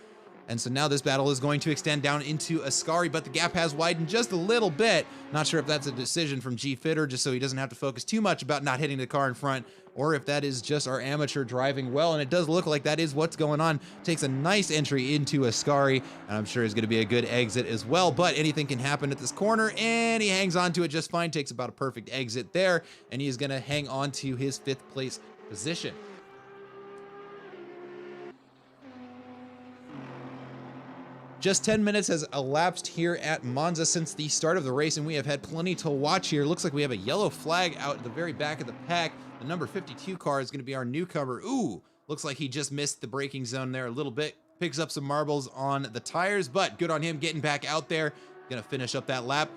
[SPEAKER 1] And so now this battle is going to extend down into Ascari, but the gap has widened just a little bit. Not sure if that's a decision from G Fitter, just so he doesn't have to focus too much about not hitting the car in front, or if that is just our amateur driving well. And it does look like that is what's going on. Takes a nice entry into Ascari, and I'm sure it's going to be a good exit as well, but anything can happen at this corner, and he hangs on to it just fine. Takes about a perfect exit there, and he is going to hang on to his 5th place position. Just 10 minutes has elapsed here at Monza since the start of the race, and we have had plenty to watch here. Looks like we have a yellow flag out at the very back of the pack. The number 52 car is going to be our newcomer. Ooh, looks like he just missed the braking zone there a little bit. Picks up some marbles on the tires, but good on him getting back out there. Going to finish up that lap,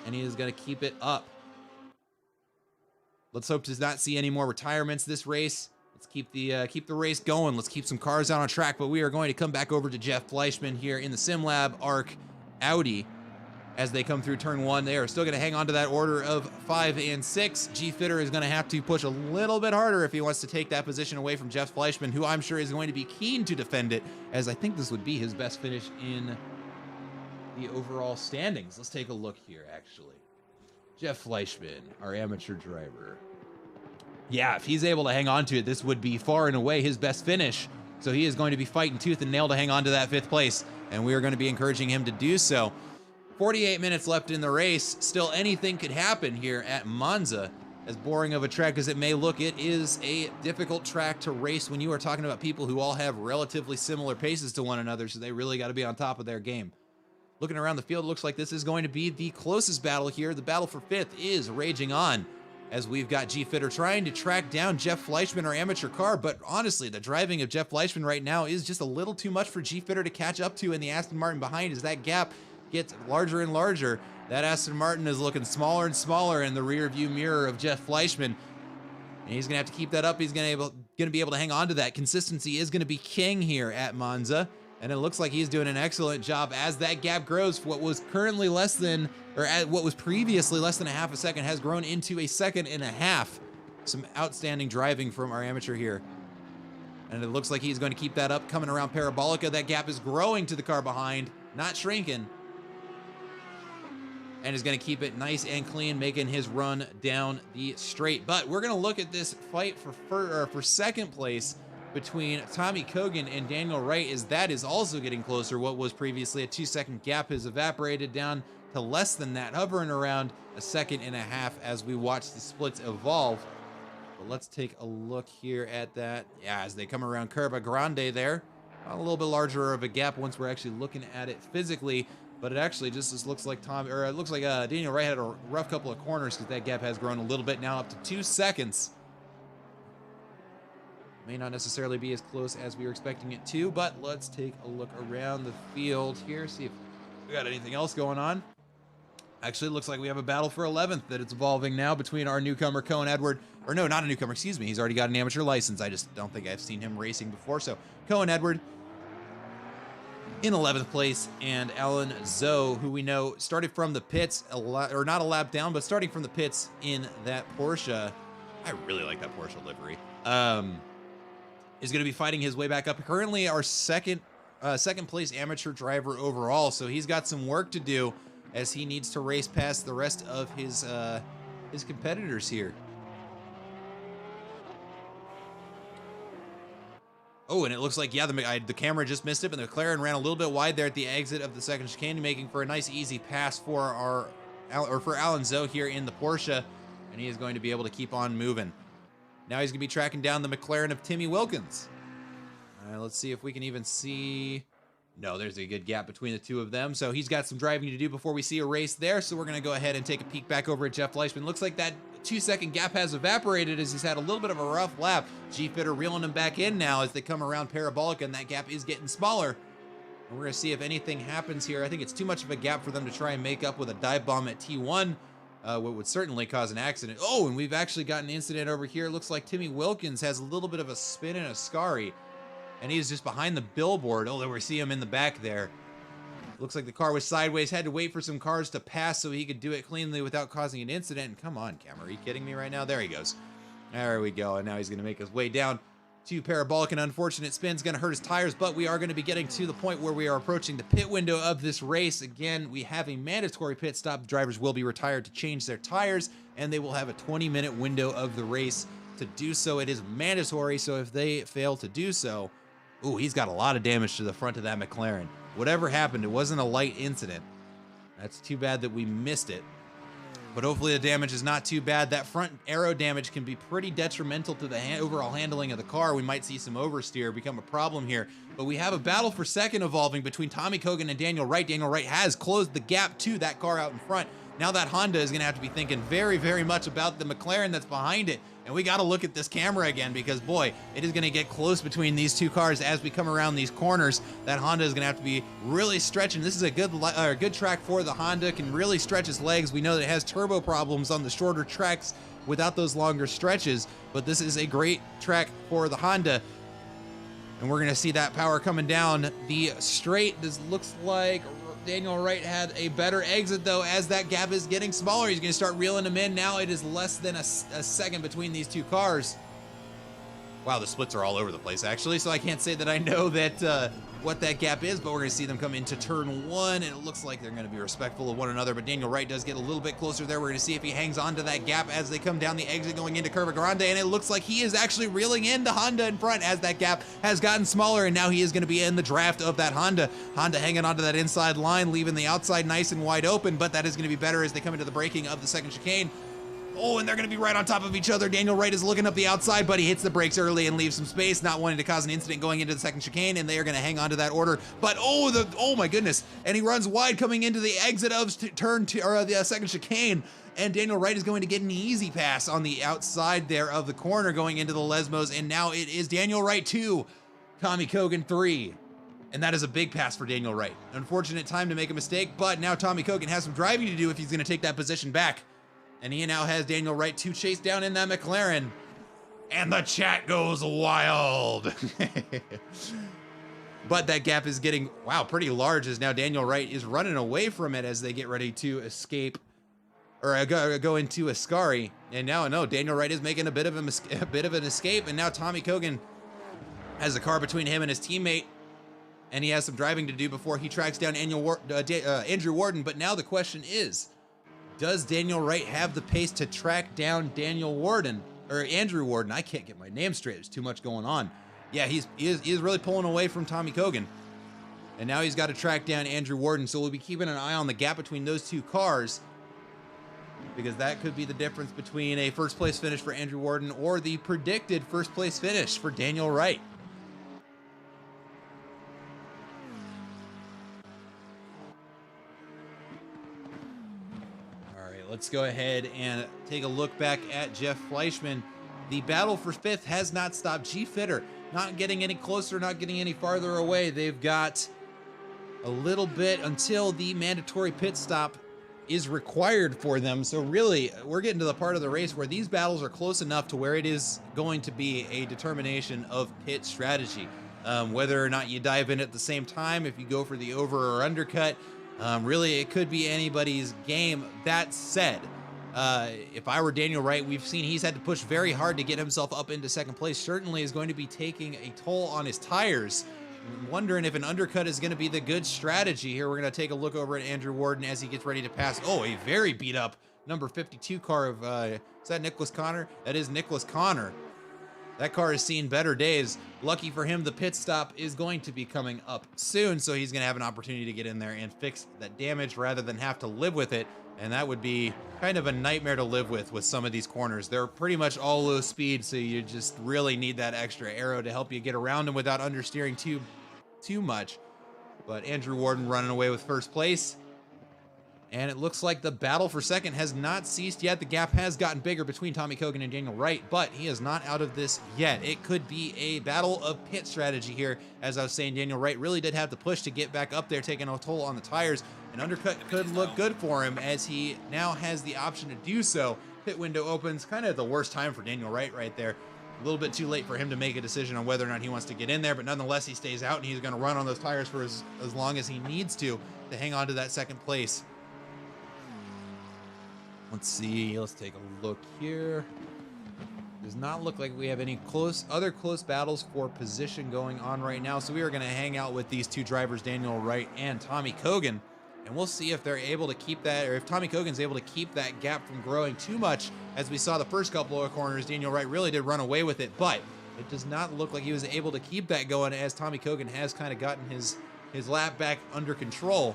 [SPEAKER 1] and he is going to keep it up. Let's hope to not see any more retirements this race. Let's keep the race going. Let's keep some cars out on track, but we are going to come back over to Jeff Fleischman here in the SimLab ARC Audi as they come through turn 1. They are still going to hang on to that order of 5 and 6. G Fitter is going to have to push a little bit harder if he wants to take that position away from Jeff Fleischman, who I'm sure is going to be keen to defend it, as I think this would be his best finish in the overall standings. Let's take a look here, actually. Jeff Fleischman, our amateur driver. Yeah, if he's able to hang on to it, this would be far and away his best finish. So he is going to be fighting tooth and nail to hang on to that 5th place, and we are going to be encouraging him to do so. 48 minutes left in the race. Still anything could happen here at Monza. As boring of a track as it may look, it is a difficult track to race when you are talking about people who all have relatively similar paces to one another, so they really got to be on top of their game. Looking around the field, it looks like this is going to be the closest battle here. The battle for 5th is raging on, as we've got G Fitter trying to track down Jeff Fleischman, our amateur car, but honestly, the driving of Jeff Fleischman right now is just a little too much for G Fitter to catch up to, and the Aston Martin behind, as that gap gets larger and larger. That Aston Martin is looking smaller and smaller in the rear view mirror of Jeff Fleischman, and he's gonna have to keep that up. He's gonna be able to hang on to that. Consistency is gonna be king here at Monza, and it looks like he's doing an excellent job as that gap grows. What was currently less than, or what was previously less than a half a second, has grown into a second and a half. Some outstanding driving from our amateur here. And it looks like he's going to keep that up coming around Parabolica. That gap is growing to the car behind, not shrinking. And is going to keep it nice and clean, making his run down the straight. But we're going to look at this fight for second place between Tommy Cogan and Daniel Wright, as that is also getting closer. What was previously a 2-second gap has evaporated down to less than that, hovering around a second and a half as we watch the splits evolve. But let's take a look here at that. Yeah, as they come around Curva Grande there, a little bit larger of a gap once we're actually looking at it physically. But it actually just looks like Daniel Wright had a rough couple of corners, because that gap has grown a little bit now, up to 2 seconds. May not necessarily be as close as we were expecting it to, but let's take a look around the field here, see if we got anything else going on.
[SPEAKER 2] Actually, it looks like we have a battle for 11th that it's evolving now between our newcomer, Cohen Edward. Or no, not a newcomer, excuse me. He's already got an amateur license. I just don't think I've seen him racing before. So Cohen Edward in 11th place, and Alan Zoe, who we know started from the pits, or not a lap down, but starting from the pits in that Porsche. I really like that Porsche livery. Is going to be fighting his way back up. Currently our second place amateur driver overall, so he's got some work to do as he needs to race past the rest of his competitors here. Oh, and it looks like, yeah, the camera just missed it, but the McLaren ran a little bit wide there at the exit of the second chicane, making for a nice easy pass for for Alan Zoe here in the Porsche, and he is going to be able to keep on moving. Now he's going to be tracking down the McLaren of Timmy Wilkins. Let's see if we can even see. No, there's a good gap between the two of them. So he's got some driving to do before we see a race there. So we're going to go ahead and take a peek back over at Jeff Fleischman. Looks like that 2-second gap has evaporated as he's had a little bit of a rough lap. G-Fitter reeling him back in now as they come around parabolic, and that gap is getting smaller. And we're going to see if anything happens here. I think it's too much of a gap for them to try and make up with a dive bomb at T1. What would certainly cause an accident. Oh, and we've actually got an incident over here. Looks like Timmy Wilkins has a little bit of a spin and a scary. And he's just behind the billboard. Oh, there we see him in the back there. Looks like the car was sideways. Had to wait for some cars to pass so he could do it cleanly without causing an incident. And come on, camera. Are you kidding me right now? There he goes. There we go. And now he's going to make his way down to parabolic. An unfortunate spin's going to hurt his tires, but we are going to be getting to the point where we are approaching the pit window of this race. Again, we have a mandatory pit stop. Drivers will be retired to change their tires, and they will have a 20-minute window of the race to do so. It is mandatory, so if they fail to do so, ooh, he's got a lot of damage to the front of that McLaren. Whatever happened, it wasn't a light incident. That's too bad that we missed it. But hopefully the damage is not too bad. That front aero damage can be pretty detrimental to the overall handling of the car. We might see some oversteer become a problem here. But we have a battle for second evolving between Tommy Kogan and Daniel Wright. Daniel Wright has closed the gap to that car out in front. Now that Honda is going to have to be thinking very, very much about the McLaren that's behind it. And we got to look at this camera again because, boy, it is going to get close between these two cars as we come around these corners. That Honda is going to have to be really stretching. This is a good track for the Honda. Can really stretch its legs. We know that it has turbo problems on the shorter tracks without those longer stretches. But this is a great track for the Honda. And we're going to see that power coming down the straight. This looks like Daniel Wright had a better exit, though, as that gap is getting smaller. He's going to start reeling them in. Now it is less than a second between these two cars. Wow, the splits are all over the place, actually, so I can't say that I know that what that gap is, but we're going to see them come into turn one, and it looks like they're going to be respectful of one another, but Daniel Wright does get a little bit closer there. We're going to see if he hangs on to that gap as they come down the exit going into Curva Grande, and it looks like he is actually reeling in the Honda in front as that gap has gotten smaller, and now he is going to be in the draft of that Honda. Honda hanging onto that inside line, leaving the outside nice and wide open, but that is going to be better as they come into the braking of the second chicane. Oh, and they're going to be right on top of each other. Daniel Wright is looking up the outside, but he hits the brakes early and leaves some space, not wanting to cause an incident going into the second chicane, and they are going to hang on to that order. But oh my goodness, and he runs wide coming into the exit of the second chicane, and Daniel Wright is going to get an easy pass on the outside there of the corner going into the Lesmos, and now it is Daniel Wright 2, Tommy Kogan 3. And that is a big pass for Daniel Wright. Unfortunate time to make a mistake, but now Tommy Kogan has some driving to do if he's going to take that position back. And he now has Daniel Wright 2 chased down in that McLaren. And the chat goes wild. But that gap is getting, wow, pretty large as now Daniel Wright is running away from it as they get ready to escape or go into Ascari. And now, no, Daniel Wright is making a bit of an escape. And now Tommy Kogan has a car between him and his teammate. And he has some driving to do before he tracks down Andrew Warden. But now the question is, does Daniel Wright have the pace to track down Andrew Warden? I can't get my name straight. There's too much going on. Yeah, he is really pulling away from Tommy Kogan. And now he's got to track down Andrew Warden. So we'll be keeping an eye on the gap between those two cars, because that could be the difference between a first place finish for Andrew Warden or the predicted first place finish for Daniel Wright. Let's go ahead and take a look back at Jeff Fleischman. The battle for fifth has not stopped. G-Fitter not getting any closer, not getting any farther away. They've got a little bit until the mandatory pit stop is required for them. So really, we're getting to the part of the race where these battles are close enough to where it is going to be a determination of pit strategy. Whether or not you dive in at the same time, if you go for the over or undercut, really it could be anybody's game. That said, if I were Daniel Wright, we've seen he's had to push very hard to get himself up into second place. Certainly is going to be taking a toll on his tires. I'm wondering if an undercut is going to be the good strategy here. We're going to take a look over at Andrew Warden as he gets ready to pass. Oh, a very beat up number 52 car of, is that Nicholas Connor? That is Nicholas Connor. That car has seen better days. Lucky for him, the pit stop is going to be coming up soon, so he's going to have an opportunity to get in there and fix that damage rather than have to live with it. And that would be kind of a nightmare to live with some of these corners. They're pretty much all low speed, so you just really need that extra aero to help you get around them without understeering too much. But Andrew Warden running away with first place. And it looks like the battle for second has not ceased yet. The gap has gotten bigger between Tommy Kogan and Daniel Wright, but he is not out of this yet. It could be a battle of pit strategy here. As I was saying, Daniel Wright really did have to push to get back up there, taking a toll on the tires. An undercut could look good for him as he now has the option to do so. Pit window opens, kind of at the worst time for Daniel Wright right there. A little bit too late for him to make a decision on whether or not he wants to get in there, but nonetheless, he stays out and he's going to run on those tires for as long as he needs to hang on to that second place. Let's see, let's take a look here. Does not look like we have any other close battles for position going on right now. So we are going to hang out with these two drivers, Daniel Wright and Tommy Kogan. And we'll see if they're able to keep that, or if Tommy Kogan's able to keep that gap from growing too much. As we saw the first couple of corners, Daniel Wright really did run away with it, but it does not look like he was able to keep that going as Tommy Kogan has kind of gotten his lap back under control.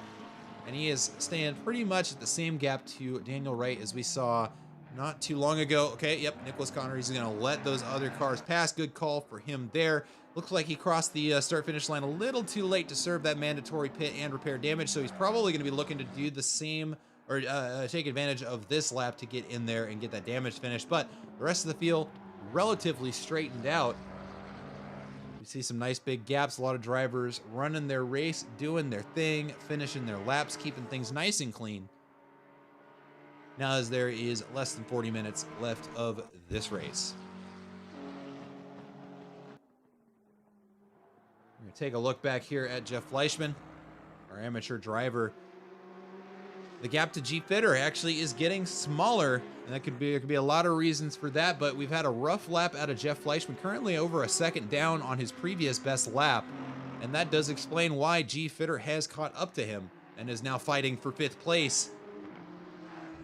[SPEAKER 2] And he is staying pretty much at the same gap to Daniel Wright as we saw not too long ago. Okay, yep, Nicholas Connor, he's going to let those other cars pass. Good call for him there. Looks like he crossed the start-finish line a little too late to serve that mandatory pit and repair damage, so he's probably going to be looking to do the same, or take advantage of this lap to get in there and get that damage finished. But the rest of the field, relatively straightened out. We see some nice big gaps, a lot of drivers running their race, doing their thing, finishing their laps, keeping things nice and clean. Now as there is less than 40 minutes left of this race. We're going to take a look back here at Jeff Fleischman, our amateur driver. The gap to G Fitter actually is getting smaller, and there could be a lot of reasons for that, but we've had a rough lap out of Jeff Fleischman, currently over a second down on his previous best lap, and that does explain why G Fitter has caught up to him and is now fighting for 5th place.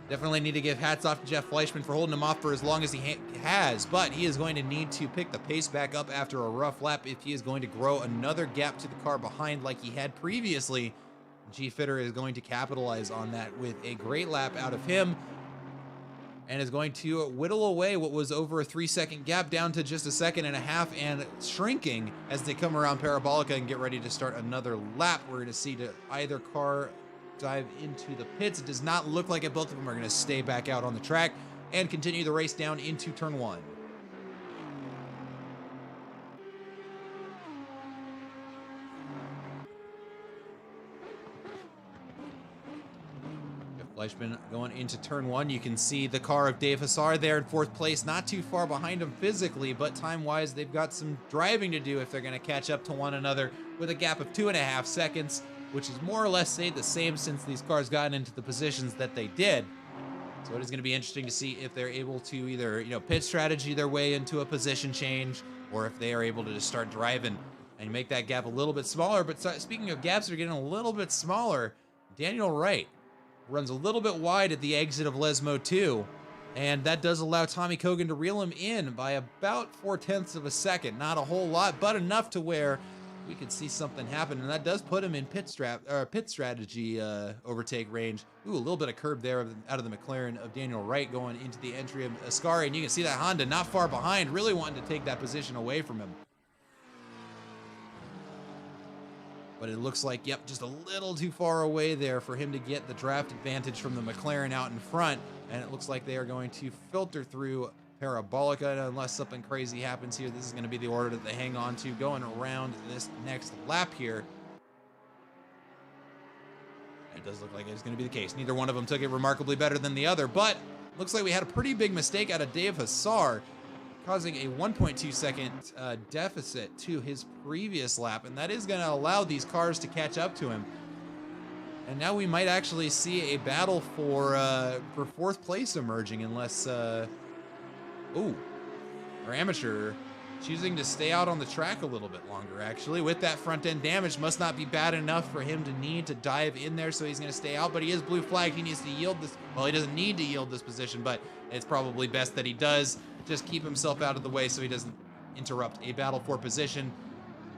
[SPEAKER 2] Definitely need to give hats off to Jeff Fleischman for holding him off for as long as he has, but he is going to need to pick the pace back up after a rough lap if he is going to grow another gap to the car behind like he had previously. G Fitter is going to capitalize on that with a great lap out of him and is going to whittle away what was over a 3-second gap down to just a 1.5 seconds and shrinking as they come around Parabolica and get ready to start another lap. We're going to see either car dive into the pits. It does not look like it. Both of them are going to stay back out on the track and continue the race down into turn 1. Fleischman going into turn 1. You can see the car of Dave Hassar there in 4th place, not too far behind him physically, but time-wise, they've got some driving to do if they're going to catch up to one another with a gap of 2.5 seconds, which is more or less stayed the same since these cars gotten into the positions that they did. So it is going to be interesting to see if they're able to either, pit strategy their way into a position change, or if they are able to just start driving and make that gap a little bit smaller. But speaking of gaps that are getting a little bit smaller, Daniel Wright runs a little bit wide at the exit of Lesmo 2, and that does allow Tommy Kogan to reel him in by about 0.4 seconds. Not a whole lot, but enough to where we could see something happen, and that does put him in pit strategy overtake range. Ooh, a little bit of curb there out of the McLaren of Daniel Wright going into the entry of Ascari, and you can see that Honda not far behind, really wanting to take that position away from him. But it looks like, yep, just a little too far away there for him to get the draft advantage from the McLaren out in front. And it looks like they are going to filter through Parabolica unless something crazy happens here. This is going to be the order that they hang on to going around this next lap here. It does look like it's going to be the case. Neither one of them took it remarkably better than the other, but looks like we had a pretty big mistake out of Dave Hassar, causing a 1.2 second deficit to his previous lap, and that is going to allow these cars to catch up to him. And now we might actually see a battle for fourth place emerging, unless our amateur choosing to stay out on the track a little bit longer. Actually, with that front end damage, must not be bad enough for him to need to dive in there, so he's going to stay out. But he is blue flagged. He needs to yield this. Well, he doesn't need to yield this position, but it's probably best that he does. Just keep himself out of the way so he doesn't interrupt a battle for position.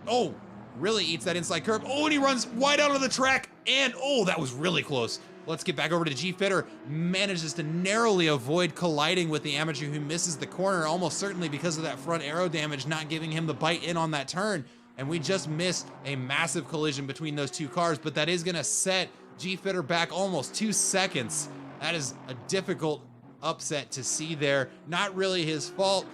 [SPEAKER 2] Oh, really eats that inside curve. Oh, and he runs wide out of the track. And oh, that was really close. Let's get back over to G-Fitter. Manages to narrowly avoid colliding with the amateur, who misses the corner, almost certainly because of that front aero damage not giving him the bite in on that turn. And we just missed a massive collision between those two cars, but that is gonna set G-Fitter back almost 2 seconds. That is a difficult upset to see there. Not really his fault,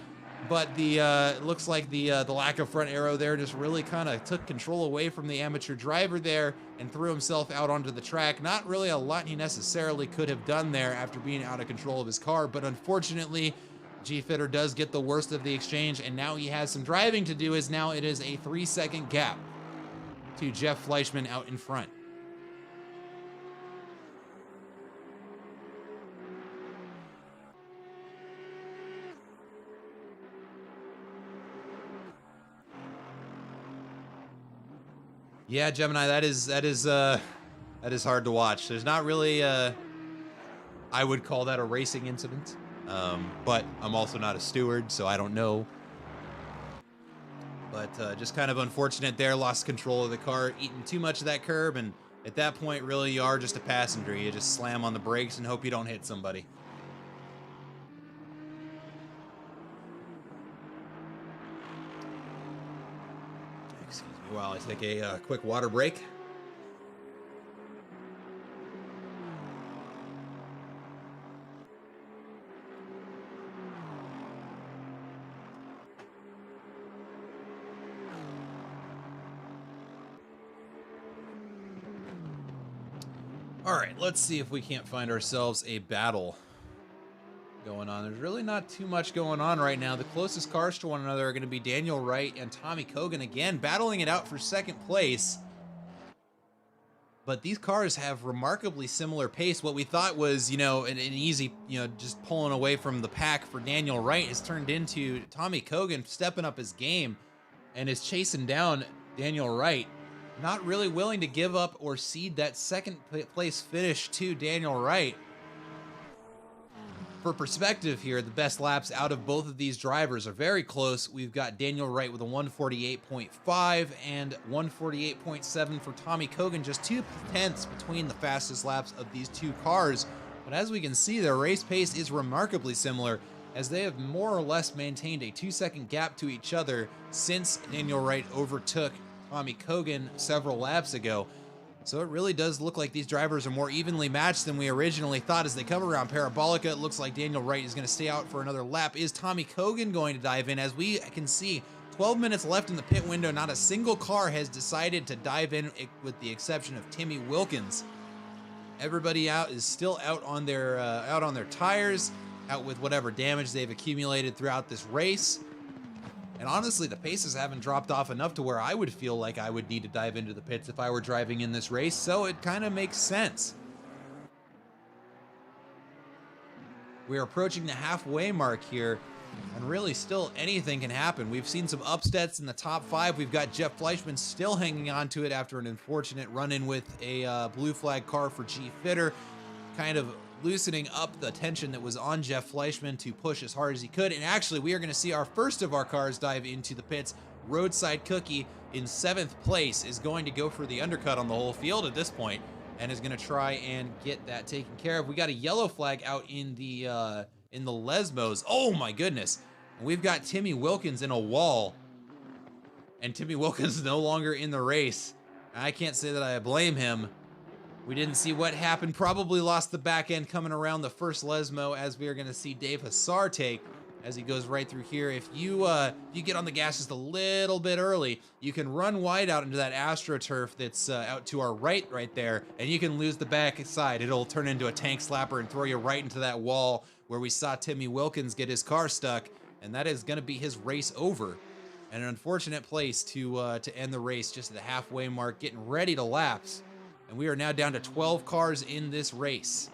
[SPEAKER 2] but the looks like the lack of front aero there just really kind of took control away from the amateur driver there and threw himself out onto the track. Not really a lot he necessarily could have done there after being out of control of his car, but unfortunately G-Fitter does get the worst of the exchange, and now he has some driving to do, as now it is a 3-second gap to Jeff Fleischman out in front. Yeah, Gemini, that is hard to watch. There's not really I would call that a racing incident, but I'm also not a steward, so I don't know. But just kind of unfortunate there. Lost control of the car, eating too much of that curb, and at that point, really, you are just a passenger. You just slam on the brakes and hope you don't hit somebody. While I take a quick water break. All right, let's see if we can't find ourselves a battle going on. There's really not too much going on right now. The closest cars to one another are going to be Daniel Wright and Tommy Kogan, again battling it out for second place. But these cars have remarkably similar pace. What we thought was, an easy, just pulling away from the pack for Daniel Wright has turned into Tommy Kogan stepping up his game and is chasing down Daniel Wright. Not really willing to give up or cede that second place finish to Daniel Wright. For perspective here, the best laps out of both of these drivers are very close. We've got Daniel Wright with a 148.5 and 148.7 for Tommy Kogan, just 0.2 between the fastest laps of these two cars. But as we can see, their race pace is remarkably similar, as they have more or less maintained a 2-second gap to each other since Daniel Wright overtook Tommy Kogan several laps ago. So it really does look like these drivers are more evenly matched than we originally thought. As they come around Parabolica, it looks like Daniel Wright is going to stay out for another lap. Is Tommy Kogan going to dive in? As we can see, 12 minutes left in the pit window. Not a single car has decided to dive in, with the exception of Timmy Wilkins. Everybody out is still out on their tires, out with whatever damage they've accumulated throughout this race. And honestly, the paces haven't dropped off enough to where I would feel like I would need to dive into the pits if I were driving in this race, so it kind of makes sense. We're approaching the halfway mark here, and really still anything can happen. We've seen some upsets in the top 5. We've got Jeff Fleischman still hanging on to it after an unfortunate run-in with a blue flag car for G-Fitter, kind of loosening up the tension that was on Jeff Fleischman to push as hard as he could. And actually, we are going to see our first of our cars dive into the pits. Roadside Cookie in 7th place is going to go for the undercut on the whole field at this point, and is going to try and get that taken care of. We got a yellow flag out in the Lesmos. Oh my goodness. And we've got Timmy Wilkins in a wall, and Timmy Wilkins is no longer in the race. I can't say that I blame him. We didn't see what happened. Probably lost the back end coming around the first Lesmo, as we are going to see Dave Hassar take. as he goes right through here. If you get on the gas just a little bit early, you can run wide out into that AstroTurf that's out to our right there, and you can lose the back side. It'll turn into a tank slapper and throw you right into that wall where we saw Timmy Wilkins get his car stuck, and that is going to be his race over. And an unfortunate place to end the race, just at the halfway mark, getting ready to lapse. And we are now down to 12 cars in this race.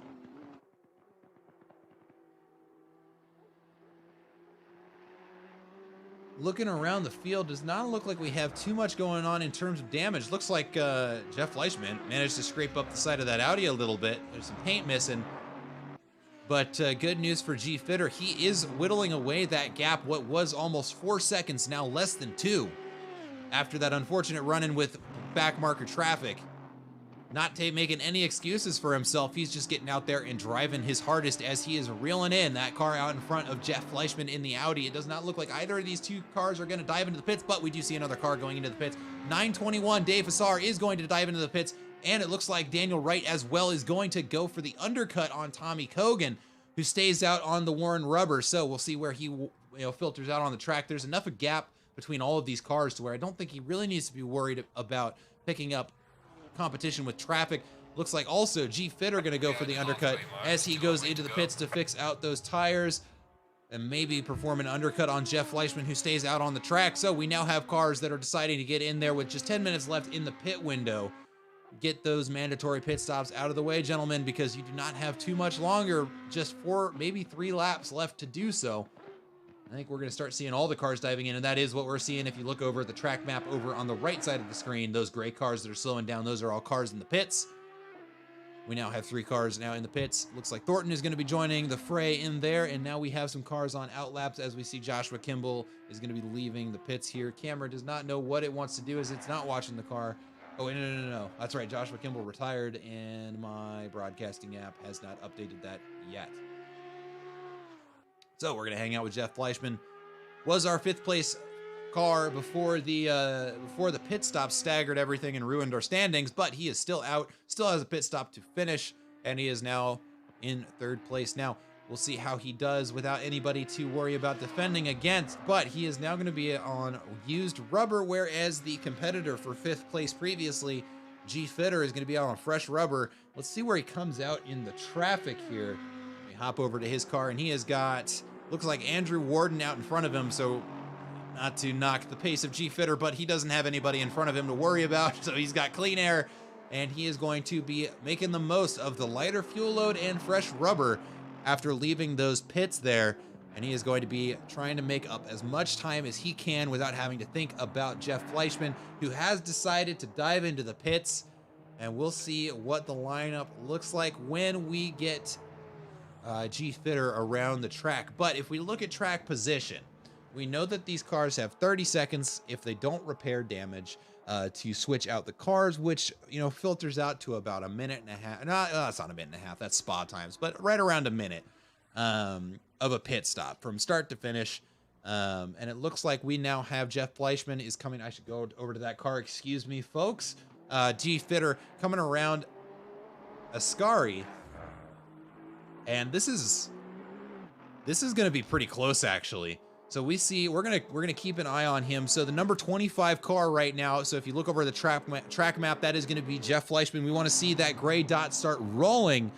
[SPEAKER 2] Looking around the field, does not look like we have too much going on in terms of damage. Looks like Jeff Fleischman managed to scrape up the side of that Audi a little bit. There's some paint missing. But good news for G Fitter. He is whittling away that gap. What was almost 4 seconds, now less than 2. After that unfortunate run-in with backmarker traffic. Not making any excuses for himself. He's just getting out there and driving his hardest as he is reeling in that car out in front of Jeff Fleischman in the Audi. It does not look like either of these two cars are going to dive into the pits, but we do see another car going into the pits. 921, Dave Fassar is going to dive into the pits, and it looks like Daniel Wright as well is going to go for the undercut on Tommy Kogan, who stays out on the Warren rubber. So we'll see where he filters out on the track. There's enough of a gap between all of these cars to where I don't think he really needs to be worried about picking up competition with traffic. Looks like also G Fitter going to go for the undercut as he goes into the pits to fix out those tires and maybe perform an undercut on Jeff Fleischman, who stays out on the track. So we now have cars that are deciding to get in there with just 10 minutes left in the pit window. Get those mandatory pit stops out of the way, gentlemen, because you do not have too much longer, just 4, maybe 3 laps left to do so. I think we're going to start seeing all the cars diving in, and that is what we're seeing. If you look over at the track map over on the right side of the screen, those gray cars that are slowing down, those are all cars in the pits. We now have 3 cars now in the pits. Looks like Thornton is going to be joining the fray in there, and now we have some cars on outlaps as we see Joshua Kimball is going to be leaving the pits here. Camera does not know what it wants to do as it's not watching the car. Oh, no. That's right. Joshua Kimball retired, and my broadcasting app has not updated that yet. So we're going to hang out with Jeff Fleischman. Was our 5th place car before the pit stop staggered everything and ruined our standings, but he is still out, still has a pit stop to finish, and he is now in 3rd place. Now, we'll see how he does without anybody to worry about defending against, but he is now going to be on used rubber, whereas the competitor for 5th place previously, G Fitter, is going to be out on fresh rubber. Let's see where he comes out in the traffic here. We hop over to his car, and he has got, looks like Andrew Warden out in front of him, so not to knock the pace of G Fitter, but he doesn't have anybody in front of him to worry about, so he's got clean air, and he is going to be making the most of the lighter fuel load and fresh rubber after leaving those pits there, and he is going to be trying to make up as much time as he can without having to think about Jeff Fleischman, who has decided to dive into the pits, and we'll see what the lineup looks like when we get G Fitter around the track. But if we look at track position, we know that these cars have 30 seconds if they don't repair damage to switch out the cars, which, filters out to about a minute and a half. No, it's not a minute and a half. That's spa times, but right around a minute of a pit stop from start to finish. And it looks like we now have Jeff Fleischman is coming. I should go over to that car. Excuse me, folks. G Fitter coming around Ascari. And this is going to be pretty close, actually. So we see we're gonna keep an eye on him. So the number 25 car right now. So if you look over the track map, that is going to be Jeff Fleischman. We want to see that gray dot start rolling.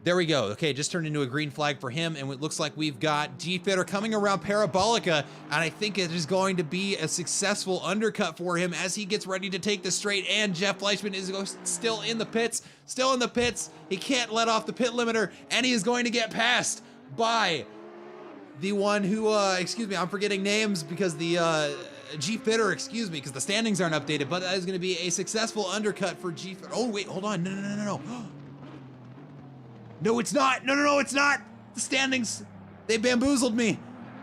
[SPEAKER 2] There we go. Okay, just turned into a green flag for him, and it looks like we've got G Fitter coming around Parabolica, and I think it is going to be a successful undercut for him as he gets ready to take the straight. And Jeff Fleischman is still in the pits. He can't let off the pit limiter, and he is going to get passed by the one who, excuse me, I'm forgetting names because the G Fitter, excuse me, because the standings aren't updated, but that is going to be a successful undercut for G Fitter. Oh, wait, hold on. No. No, it's not. No, it's not. The standings, they bamboozled me.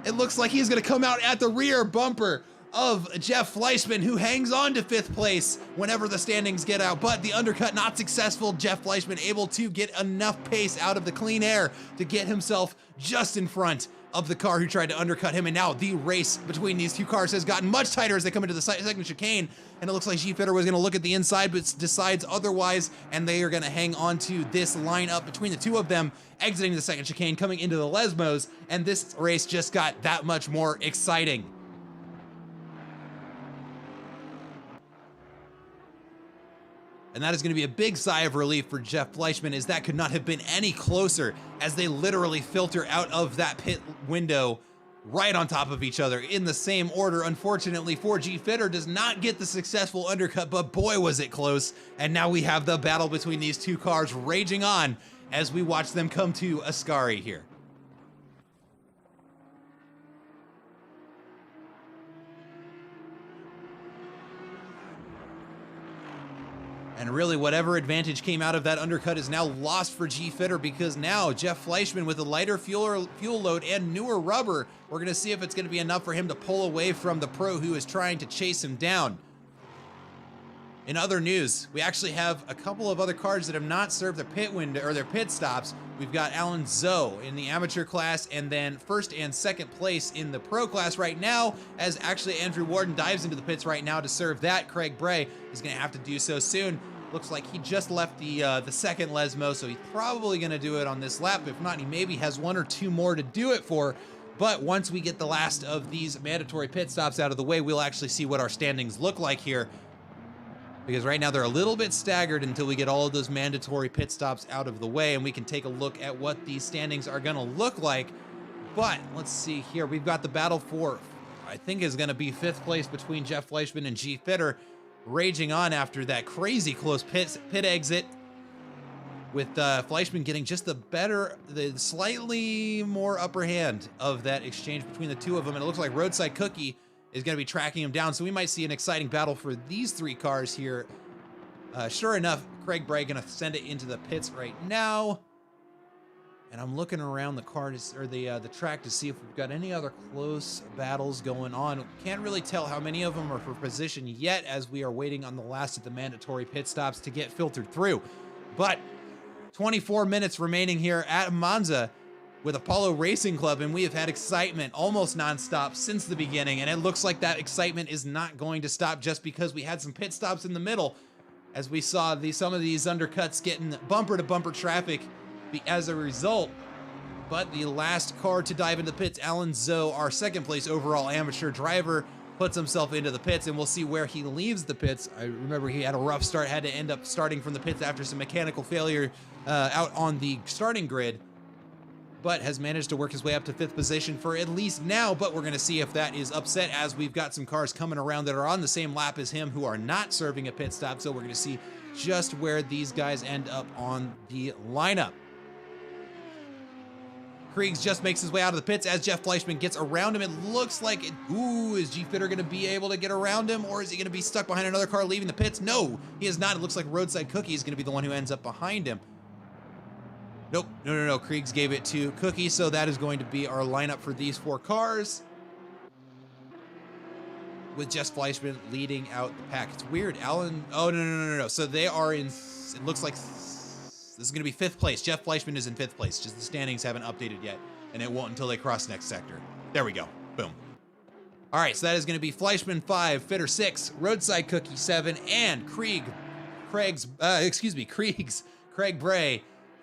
[SPEAKER 2] It looks like he's going to come out at the rear bumper of Jeff Fleischman, who hangs on to 5th place whenever the standings get out, but the undercut not successful. Jeff Fleischman able to get enough pace out of the clean air to get himself just in front of the car who tried to undercut him, and now the race between these two cars has gotten much tighter as they come into the second chicane, and it looks like G-Fitter was going to look at the inside but decides otherwise, and they are going to hang on to this lineup between the two of them, exiting the second chicane, coming into the Lesmos, and this race just got that much more exciting. And that is going to be a big sigh of relief for Jeff Fleischman, as that could not have been any closer, as they literally filter out of that pit window right on top of each other in the same order. Unfortunately for G-Fitter, does not get the successful undercut, but boy was it close. And now we have the battle between these two cars raging on as we watch them come to Ascari here. And really, whatever advantage came out of that undercut is now lost for G-Fitter, because now Jeff Fleischman, with a lighter fuel load and newer rubber, we're going to see if it's going to be enough for him to pull away from the pro who is trying to chase him down. In other news, we actually have a couple of other cars that have not served their pit window or their pit stops. We've got Alan Zoe in the amateur class, and then 1st and 2nd place in the pro class right now, as actually Andrew Warden dives into the pits right now to serve that. Craig Bray is going to have to do so soon. Looks like he just left the second Lesmo, so he's probably going to do it on this lap. If not, he maybe has 1 or 2 more to do it for. But once we get the last of these mandatory pit stops out of the way, we'll actually see what our standings look like here. Because right now they're a little bit staggered until we get all of those mandatory pit stops out of the way, and we can take a look at what these standings are going to look like. But let's see here. We've got the battle for, I think, is going to be 5th place between Jeff Fleischman and G-Fitter, raging on after that crazy close pit exit, with Fleischman getting just the slightly more upper hand of that exchange between the two of them. And it looks like Roadside Cookie is going to be tracking him down, so we might see an exciting battle for these 3 cars here. Sure enough, Craig Bray going to send it into the pits right now, and I'm looking around the car the track to see if we've got any other close battles going on. Can't really tell how many of them are for position yet, as we are waiting on the last of the mandatory pit stops to get filtered through. But 24 minutes remaining here at Monza with Apollo Racing Club, and we have had excitement almost nonstop since the beginning, and it looks like that excitement is not going to stop just because we had some pit stops in the middle, as we saw some of these undercuts getting bumper-to-bumper traffic as a result. But the last car to dive into the pits, Alan Zoe, our 2nd place overall amateur driver, puts himself into the pits, and we'll see where he leaves the pits. I remember he had a rough start, had to end up starting from the pits after some mechanical failure out on the starting grid, but has managed to work his way up to 5th position for at least now. But we're going to see if that is upset, as we've got some cars coming around that are on the same lap as him who are not serving a pit stop. So we're going to see just where these guys end up on the lineup. Kriegs just makes his way out of the pits as Jeff Fleischman gets around him. It looks like, is G-Fitter going to be able to get around him, or is he going to be stuck behind another car leaving the pits? No, he is not. It looks like Roadside Cookie is going to be the one who ends up behind him. Nope, no. Kriegs gave it to Cookie, so that is going to be our lineup for these 4 cars, with Jeff Fleischman leading out the pack. It's weird. Alan, no. So they are in, it looks like this is going to be 5th place. Jeff Fleischman is in 5th place. Just the standings haven't updated yet, and it won't until they cross next sector. There we go. Boom. All right, so that is going to be Fleischman 5, Fitter 6, Roadside Cookie 7, and Craig Bray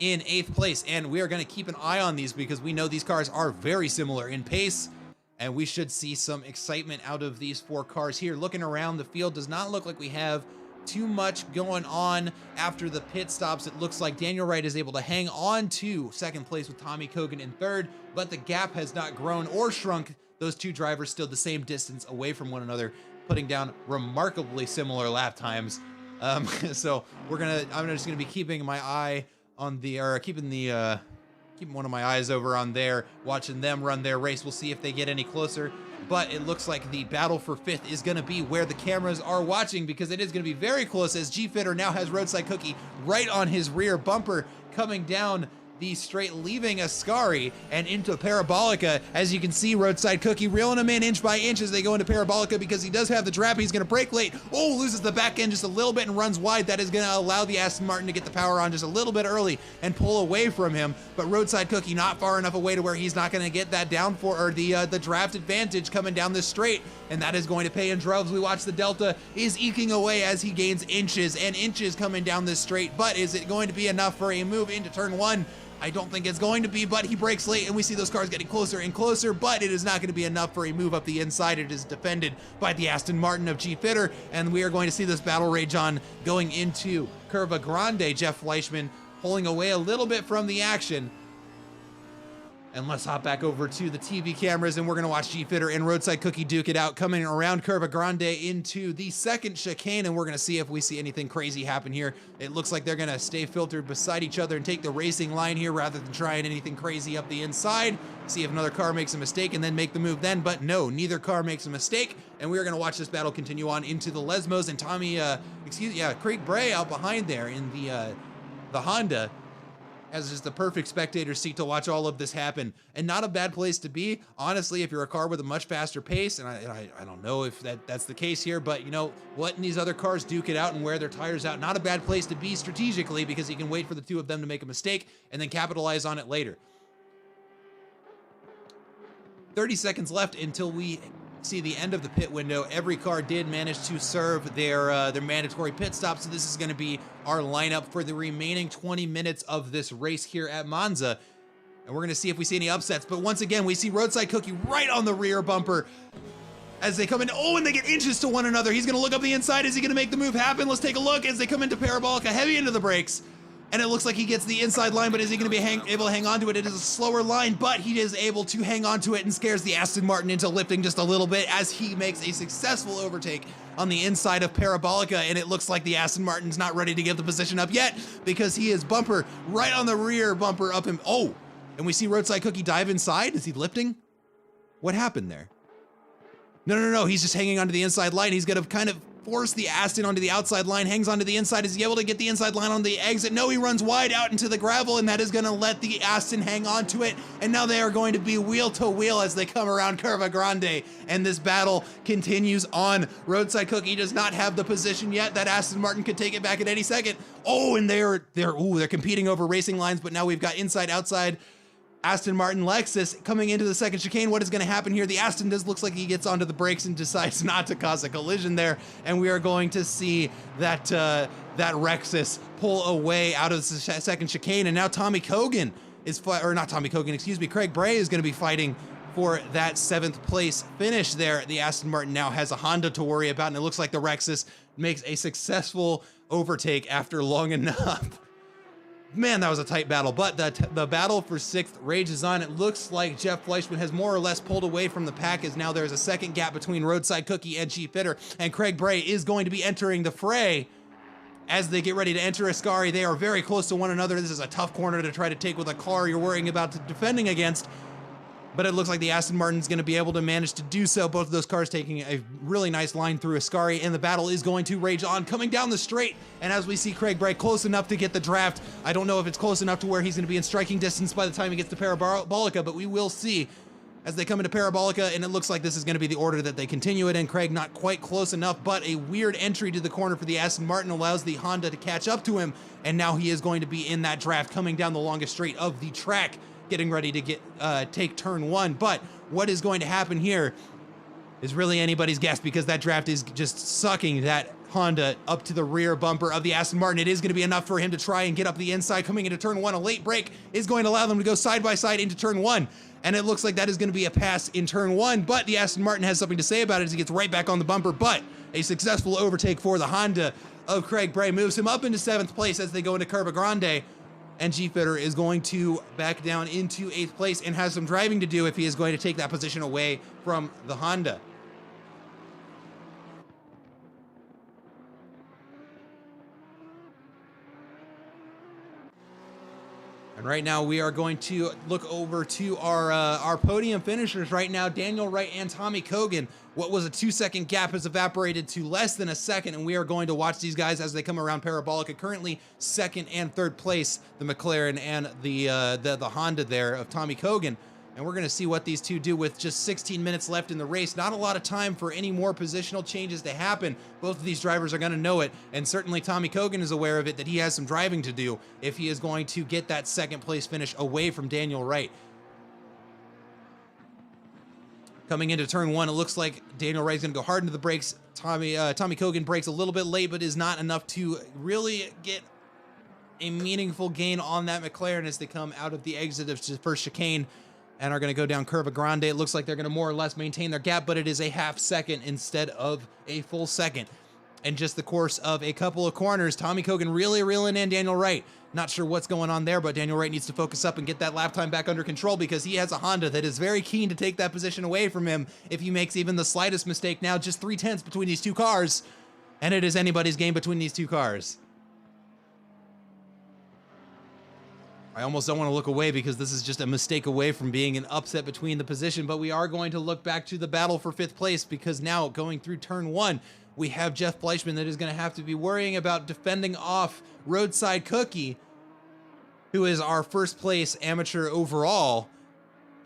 [SPEAKER 2] in 8th place. And we are going to keep an eye on these, because we know these cars are very similar in pace, and we should see some excitement out of these 4 cars here. Looking around the field, does not look like we have too much going on after the pit stops. It looks like Daniel Wright is able to hang on to 2nd place with Tommy Kogan in 3rd, but the gap has not grown or shrunk. Those 2 drivers still the same distance away from one another, putting down remarkably similar lap times. So I'm just gonna be keeping my eye on keeping one of my eyes over on there, watching them run their race. We'll see if they get any closer, but it looks like the battle for 5th is going to be where the cameras are watching, because it is going to be very close, as G-Fitter now has Roadside Cookie right on his rear bumper, coming down the straight, leaving Ascari and into Parabolica. As you can see, Roadside Cookie reeling him in inch by inch as they go into Parabolica because he does have the draft. He's going to break late. Oh, loses the back end just a little bit and runs wide. That is going to allow the Aston Martin to get the power on just a little bit early and pull away from him. But Roadside Cookie not far enough away to where he's not going to get that down for, or the draft advantage coming down this straight. And that is going to pay in droves. We watch the Delta is eking away as he gains inches and inches coming down this straight. But is it going to be enough for a move into turn one? I don't think it's going to be, but he breaks late and we see those cars getting closer and closer, but it is not going to be enough for a move up the inside. It is defended by the Aston Martin of G Fitter, and we are going to see this battle rage on going into Curva Grande. Jeff Fleischman pulling away a little bit from the action. And let's hop back over to the TV cameras and we're going to watch G Fitter and Roadside Cookie duke it out, coming around Curva Grande into the second chicane, and we're going to see if we see anything crazy happen here. It looks like they're going to stay filtered beside each other and take the racing line here rather than trying anything crazy up the inside. See if another car makes a mistake and then make the move then, but no, neither car makes a mistake, and we are going to watch this battle continue on into the Lesmos, and Craig Bray out behind there in the Honda as just the perfect spectator seat to watch all of this happen. And not a bad place to be, honestly, if you're a car with a much faster pace, and I don't know if that's the case here, but you know, letting these other cars duke it out and wear their tires out, not a bad place to be strategically, because you can wait for the two of them to make a mistake and then capitalize on it later. 30 seconds left until we see the end of the pit window. Every car did manage to serve their mandatory pit stop, so this is going to be our lineup for the remaining 20 minutes of this race here at Monza. And we're going to see if we see any upsets. But once again, we see Roadside Cookie right on the rear bumper as they come in. Oh, and they get inches to one another. He's going to look up the inside. Is he going to make the move happen? Let's take a look as they come into Parabolica, heavy into the brakes. And it looks like he gets the inside line, but is he going to be able to hang on to it? It is a slower line, but he is able to hang on to it and scares the Aston Martin into lifting just a little bit as he makes a successful overtake on the inside of Parabolica. And it looks like the Aston Martin's not ready to give the position up yet because he is bumper right on the rear bumper up him. Oh, and we see Roadside Cookie dive inside. Is he lifting? What happened there? No. He's just hanging onto the inside line. He's going to kind of force the Aston onto the outside line, hangs onto the inside. Is he able to get the inside line on the exit? No, he runs wide out into the gravel, and that is going to let the Aston hang on to it. And now they are going to be wheel to wheel as they come around Curva Grande, and this battle continues on. Roadside Cookie does not have the position yet. That Aston Martin could take it back at any second. Oh, and they're competing over racing lines, but now we've got inside, outside. Aston Martin Lexus coming into the second chicane. What is going to happen here? The Aston looks like he gets onto the brakes and decides not to cause a collision there, and we are going to see that that Lexus pull away out of the second chicane. And now Craig Bray is going to be fighting for that 7th place finish there. The Aston Martin now has a Honda to worry about, and it looks like the Lexus makes a successful overtake after long enough. Man, that was a tight battle, but the battle for 6th rages on. It looks like Jeff Fleischman has more or less pulled away from the pack, as now there's a second gap between Roadside Cookie and G Fitter, and Craig Bray is going to be entering the fray as they get ready to enter Ascari. They are very close to one another. This is a tough corner to try to take with a car you're worrying about defending against, but it looks like the Aston Martin's going to be able to manage to do so. Both of those cars taking a really nice line through Ascari, and the battle is going to rage on, coming down the straight. And as we see Craig Bray close enough to get the draft, I don't know if it's close enough to where he's going to be in striking distance by the time he gets to Parabolica, but we will see as they come into Parabolica, and it looks like this is going to be the order that they continue it in. Craig not quite close enough, but a weird entry to the corner for the Aston Martin allows the Honda to catch up to him, and now he is going to be in that draft coming down the longest straight of the track, getting ready to take turn 1. But what is going to happen here is really anybody's guess, because that draft is just sucking that Honda up to the rear bumper of the Aston Martin. It is going to be enough for him to try and get up the inside coming into turn 1. A late break is going to allow them to go side by side into turn 1. And it looks like that is going to be a pass in turn 1, but the Aston Martin has something to say about it as he gets right back on the bumper. But a successful overtake for the Honda of Craig Bray moves him up into 7th place as they go into Curva Grande. And G Fitter is going to back down into 8th place and has some driving to do if he is going to take that position away from the Honda. And right now we are going to look over to our podium finishers right now. Daniel Wright and Tommy Cogan. What was a 2-second gap has evaporated to less than a second, and we are going to watch these guys as they come around Parabolica. Currently second and third place, the McLaren and the Honda there of Tommy Cogan. And we're going to see what these two do with just 16 minutes left in the race. Not a lot of time for any more positional changes to happen. Both of these drivers are going to know it, and certainly Tommy Cogan is aware of it, that he has some driving to do if he is going to get that second place finish away from Daniel Wright. Coming into turn one, it looks like Daniel Wright's going to go hard into the brakes. Tommy Cogan brakes a little bit late, but is not enough to really get a meaningful gain on that McLaren as they come out of the exit of the first chicane and are going to go down Curva Grande. It looks like they're going to more or less maintain their gap, but it is a half second instead of a full second. In just the course of a couple of corners, Tommy Cogan really reeling in Daniel Wright. Not sure what's going on there, but Daniel Wright needs to focus up and get that lap time back under control because he has a Honda that is very keen to take that position away from him if he makes even the slightest mistake. Now just 3/10 between these two cars, and it is anybody's game between these two cars. I almost don't want to look away because this is just a mistake away from being an upset between the position, but we are going to look back to the battle for 5th place because now going through turn one, we have Jeff Fleischman that is going to have to be worrying about defending off Roadside Cookie, who is our first place amateur overall.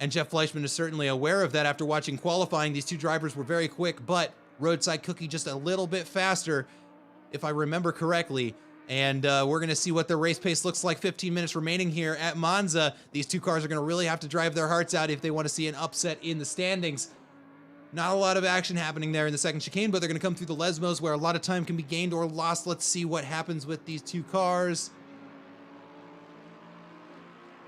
[SPEAKER 2] And Jeff Fleischman is certainly aware of that after watching qualifying. These two drivers were very quick, but Roadside Cookie just a little bit faster, if I remember correctly. And we're going to see what their race pace looks like. 15 minutes remaining here at Monza. These two cars are going to really have to drive their hearts out if they want to see an upset in the standings. Not a lot of action happening there in the second chicane, but they're going to come through the Lesmos where a lot of time can be gained or lost. Let's see what happens with these two cars.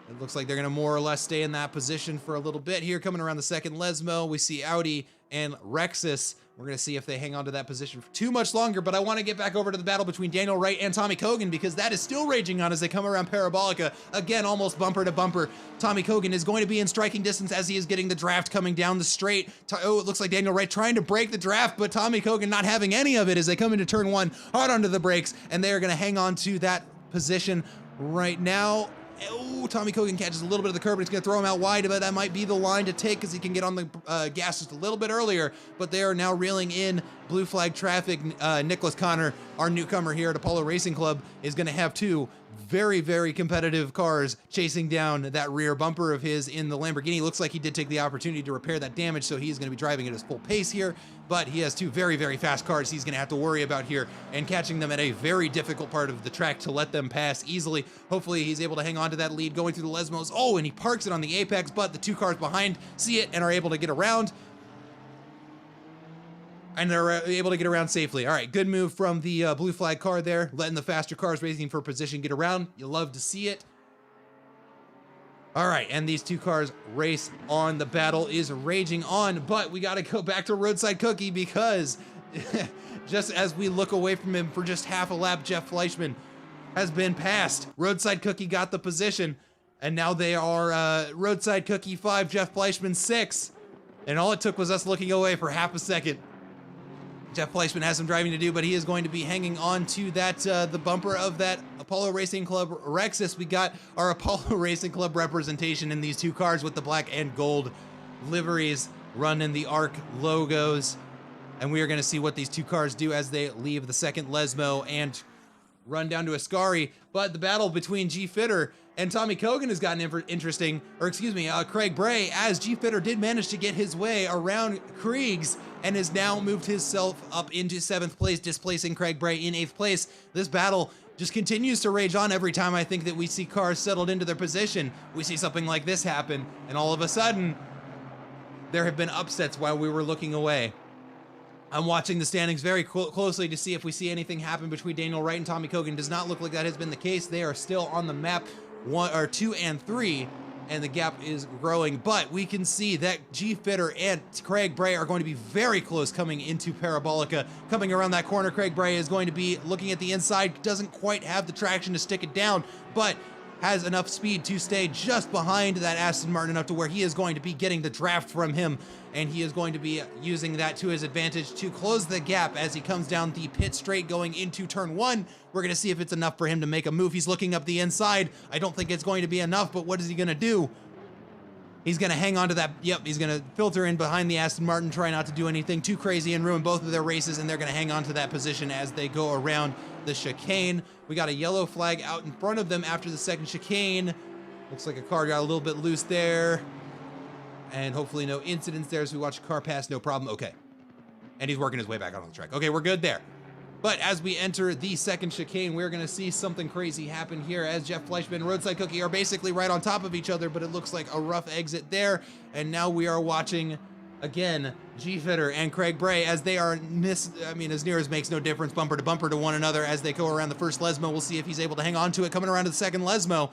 [SPEAKER 2] It looks like they're going to more or less stay in that position for a little bit here. Coming around the second Lesmo, we see Audi and Rexus. We're going to see if they hang on to that position for too much longer, but I want to get back over to the battle between Daniel Wright and Tommy Cogan because that is still raging on as they come around Parabolica. Again, almost bumper to bumper. Tommy Cogan is going to be in striking distance as he is getting the draft coming down the straight. Oh, it looks like Daniel Wright trying to break the draft, but Tommy Cogan not having any of it as they come into turn one, hard onto the brakes, and they are going to hang on to that position right now. Oh, Tommy Cogan catches a little bit of the curb and it's going to throw him out wide, but that might be the line to take because he can get on the gas just a little bit earlier. But they are now reeling in blue flag traffic. Nicholas Connor, our newcomer here at Apollo Racing Club, is going to have two very, very competitive cars chasing down that rear bumper of his in the Lamborghini. Looks like he did take the opportunity to repair that damage, so he's going to be driving at his full pace here. But he has two very, very fast cars he's going to have to worry about here and catching them at a very difficult part of the track to let them pass easily. Hopefully he's able to hang on to that lead going through the Lesmos. Oh, and he parks it on the apex, but the two cars behind see it and are able to get around. And they're able to get around safely. All right, good move from the blue flag car there, letting the faster cars racing for position get around. You love to see it. All right, and these two cars race on. The battle is raging on, but we got to go back to Roadside Cookie because just as we look away from him for just half a lap, Jeff Fleischman has been passed. Roadside Cookie got the position, and now they are Roadside Cookie 5, Jeff Fleischman 6. And all it took was us looking away for half a second. Jeff Fleischman has some driving to do, but he is going to be hanging on to that the bumper of that Apollo Racing Club Rexus. We got our Apollo Racing Club representation in these two cars with the black and gold liveries running the ARC logos. And we are going to see what these two cars do as they leave the second Lesmo and run down to Ascari. But the battle between G Fitter and Tommy Cogan has gotten interesting, or excuse me, Craig Bray, as G Fitter did manage to get his way around Kriegs and has now moved himself up into 7th place, displacing Craig Bray in 8th place. This battle just continues to rage on. Every time I think that we see cars settled into their position, we see something like this happen, and all of a sudden, there have been upsets while we were looking away. I'm watching the standings very closely to see if we see anything happen between Daniel Wright and Tommy Cogan. Does not look like that has been the case. They are still on the map, 2 and 3, and the gap is growing. But we can see that G Fitter and Craig Bray are going to be very close coming into Parabolica. Coming around that corner, Craig Bray is going to be looking at the inside. Doesn't quite have the traction to stick it down, but has enough speed to stay just behind that Aston Martin, enough to where he is going to be getting the draft from him, and he is going to be using that to his advantage to close the gap as he comes down the pit straight going into turn 1. We're going to see if it's enough for him to make a move. He's looking up the inside. I don't think it's going to be enough, but what is he going to do? He's going to hang on to that. Yep, he's going to filter in behind the Aston Martin, try not to do anything too crazy and ruin both of their races, and they're going to hang on to that position as they go around the chicane. We got a yellow flag out in front of them after the second chicane. Looks like a car got a little bit loose there. And hopefully no incidents there as we watch a car pass, no problem. Okay. And he's working his way back out on the track. Okay, we're good there. But as we enter the second chicane, we're going to see something crazy happen here as Jeff Fleischman and Roadside Cookie are basically right on top of each other, but it looks like a rough exit there. And now we are watching, again, G-Fitter and Craig Bray as they are as near as makes no difference, bumper to one another as they go around the first Lesmo. We'll see if he's able to hang on to it coming around to the second Lesmo.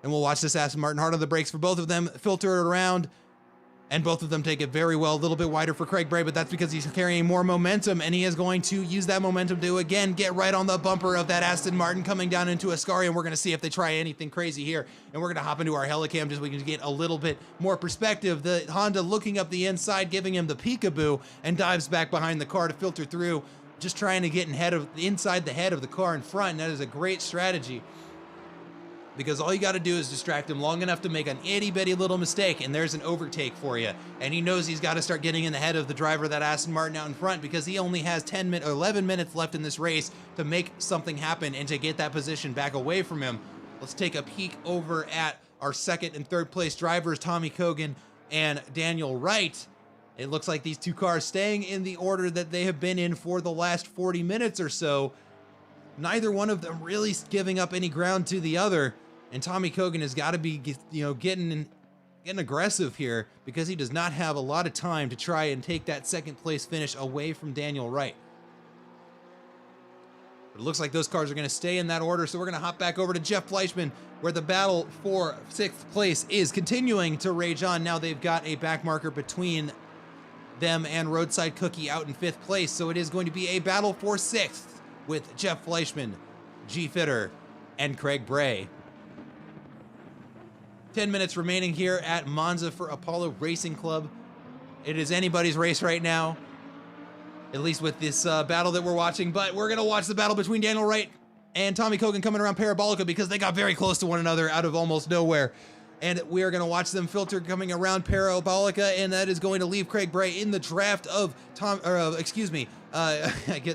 [SPEAKER 2] And we'll watch this Aston Martin hard on the brakes for both of them, filter it around. And both of them take it very well, a little bit wider for Craig Bray, but that's because he's carrying more momentum, and he is going to use that momentum to, again, get right on the bumper of that Aston Martin coming down into Ascari, and we're going to see if they try anything crazy here. And we're going to hop into our helicam just so we can get a little bit more perspective. The Honda looking up the inside, giving him the peekaboo, and dives back behind the car to filter through, just trying to get inside the head of the car in front, and that is a great strategy. Because all you got to do is distract him long enough to make an itty-bitty little mistake, and there's an overtake for you. And he knows he's got to start getting in the head of the driver, that Aston Martin out in front, because he only has 11 minutes left in this race to make something happen and to get that position back away from him. Let's take a peek over at our second and third place drivers, Tommy Cogan and Daniel Wright. It looks like these two cars staying in the order that they have been in for the last 40 minutes or so. Neither one of them really giving up any ground to the other. And Tommy Cogan has got to be, getting aggressive here because he does not have a lot of time to try and take that second place finish away from Daniel Wright. But it looks like those cars are going to stay in that order, so we're going to hop back over to Jeff Fleischman, where the battle for 6th place is continuing to rage on. Now they've got a back marker between them and Roadside Cookie out in 5th place, so it is going to be a battle for 6th with Jeff Fleischman, G-Fitter, and Craig Bray. 10 minutes remaining here at Monza for Apollo Racing Club. It is anybody's race right now, at least with this battle that we're watching, but we're going to watch the battle between Daniel Wright and Tommy Cogan coming around Parabolica because they got very close to one another out of almost nowhere. And we are going to watch them filter coming around Parabolica, and that is going to leave Craig Bray in the draft of getting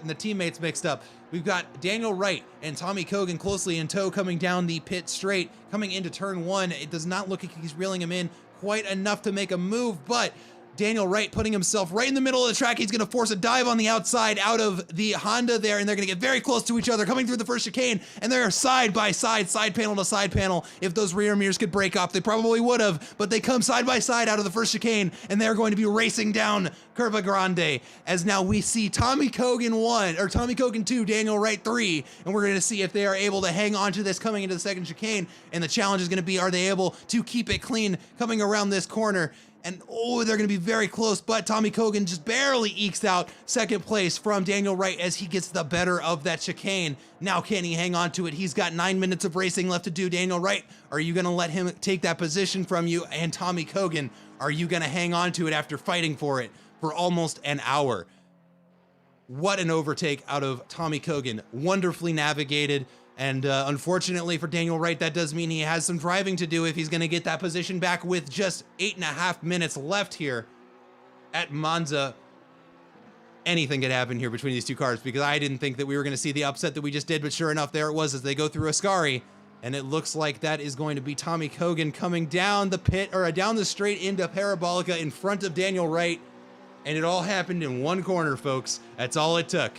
[SPEAKER 2] the teammates mixed up. We've got Daniel Wright and Tommy Cogan closely in tow coming down the pit straight, coming into turn 1. It does not look like he's reeling him in quite enough to make a move, but Daniel Wright putting himself right in the middle of the track. He's going to force a dive on the outside out of the Honda there, and they're going to get very close to each other coming through the first chicane, and they're side by side, side panel to side panel. If those rear mirrors could break off, they probably would have, but they come side by side out of the first chicane, and they're going to be racing down Curva Grande, as now we see Tommy Cogan 2, Daniel Wright 3, and we're going to see if they are able to hang on to this coming into the second chicane, and the challenge is going to be, are they able to keep it clean coming around this corner? And they're going to be very close, but Tommy Cogan just barely ekes out second place from Daniel Wright as he gets the better of that chicane. Now can he hang on to it? He's got 9 minutes of racing left to do. Daniel Wright, are you going to let him take that position from you? And Tommy Cogan, are you going to hang on to it after fighting for it for almost an hour? What an overtake out of Tommy Cogan. Wonderfully navigated. And unfortunately for Daniel Wright, that does mean he has some driving to do if he's going to get that position back with just 8.5 minutes left here at Monza. Anything could happen here between these two cars because I didn't think that we were going to see the upset that we just did, but sure enough, there it was as they go through Ascari. And it looks like that is going to be Tommy Cogan coming down the down the straight into Parabolica in front of Daniel Wright. And it all happened in one corner, folks. That's all it took.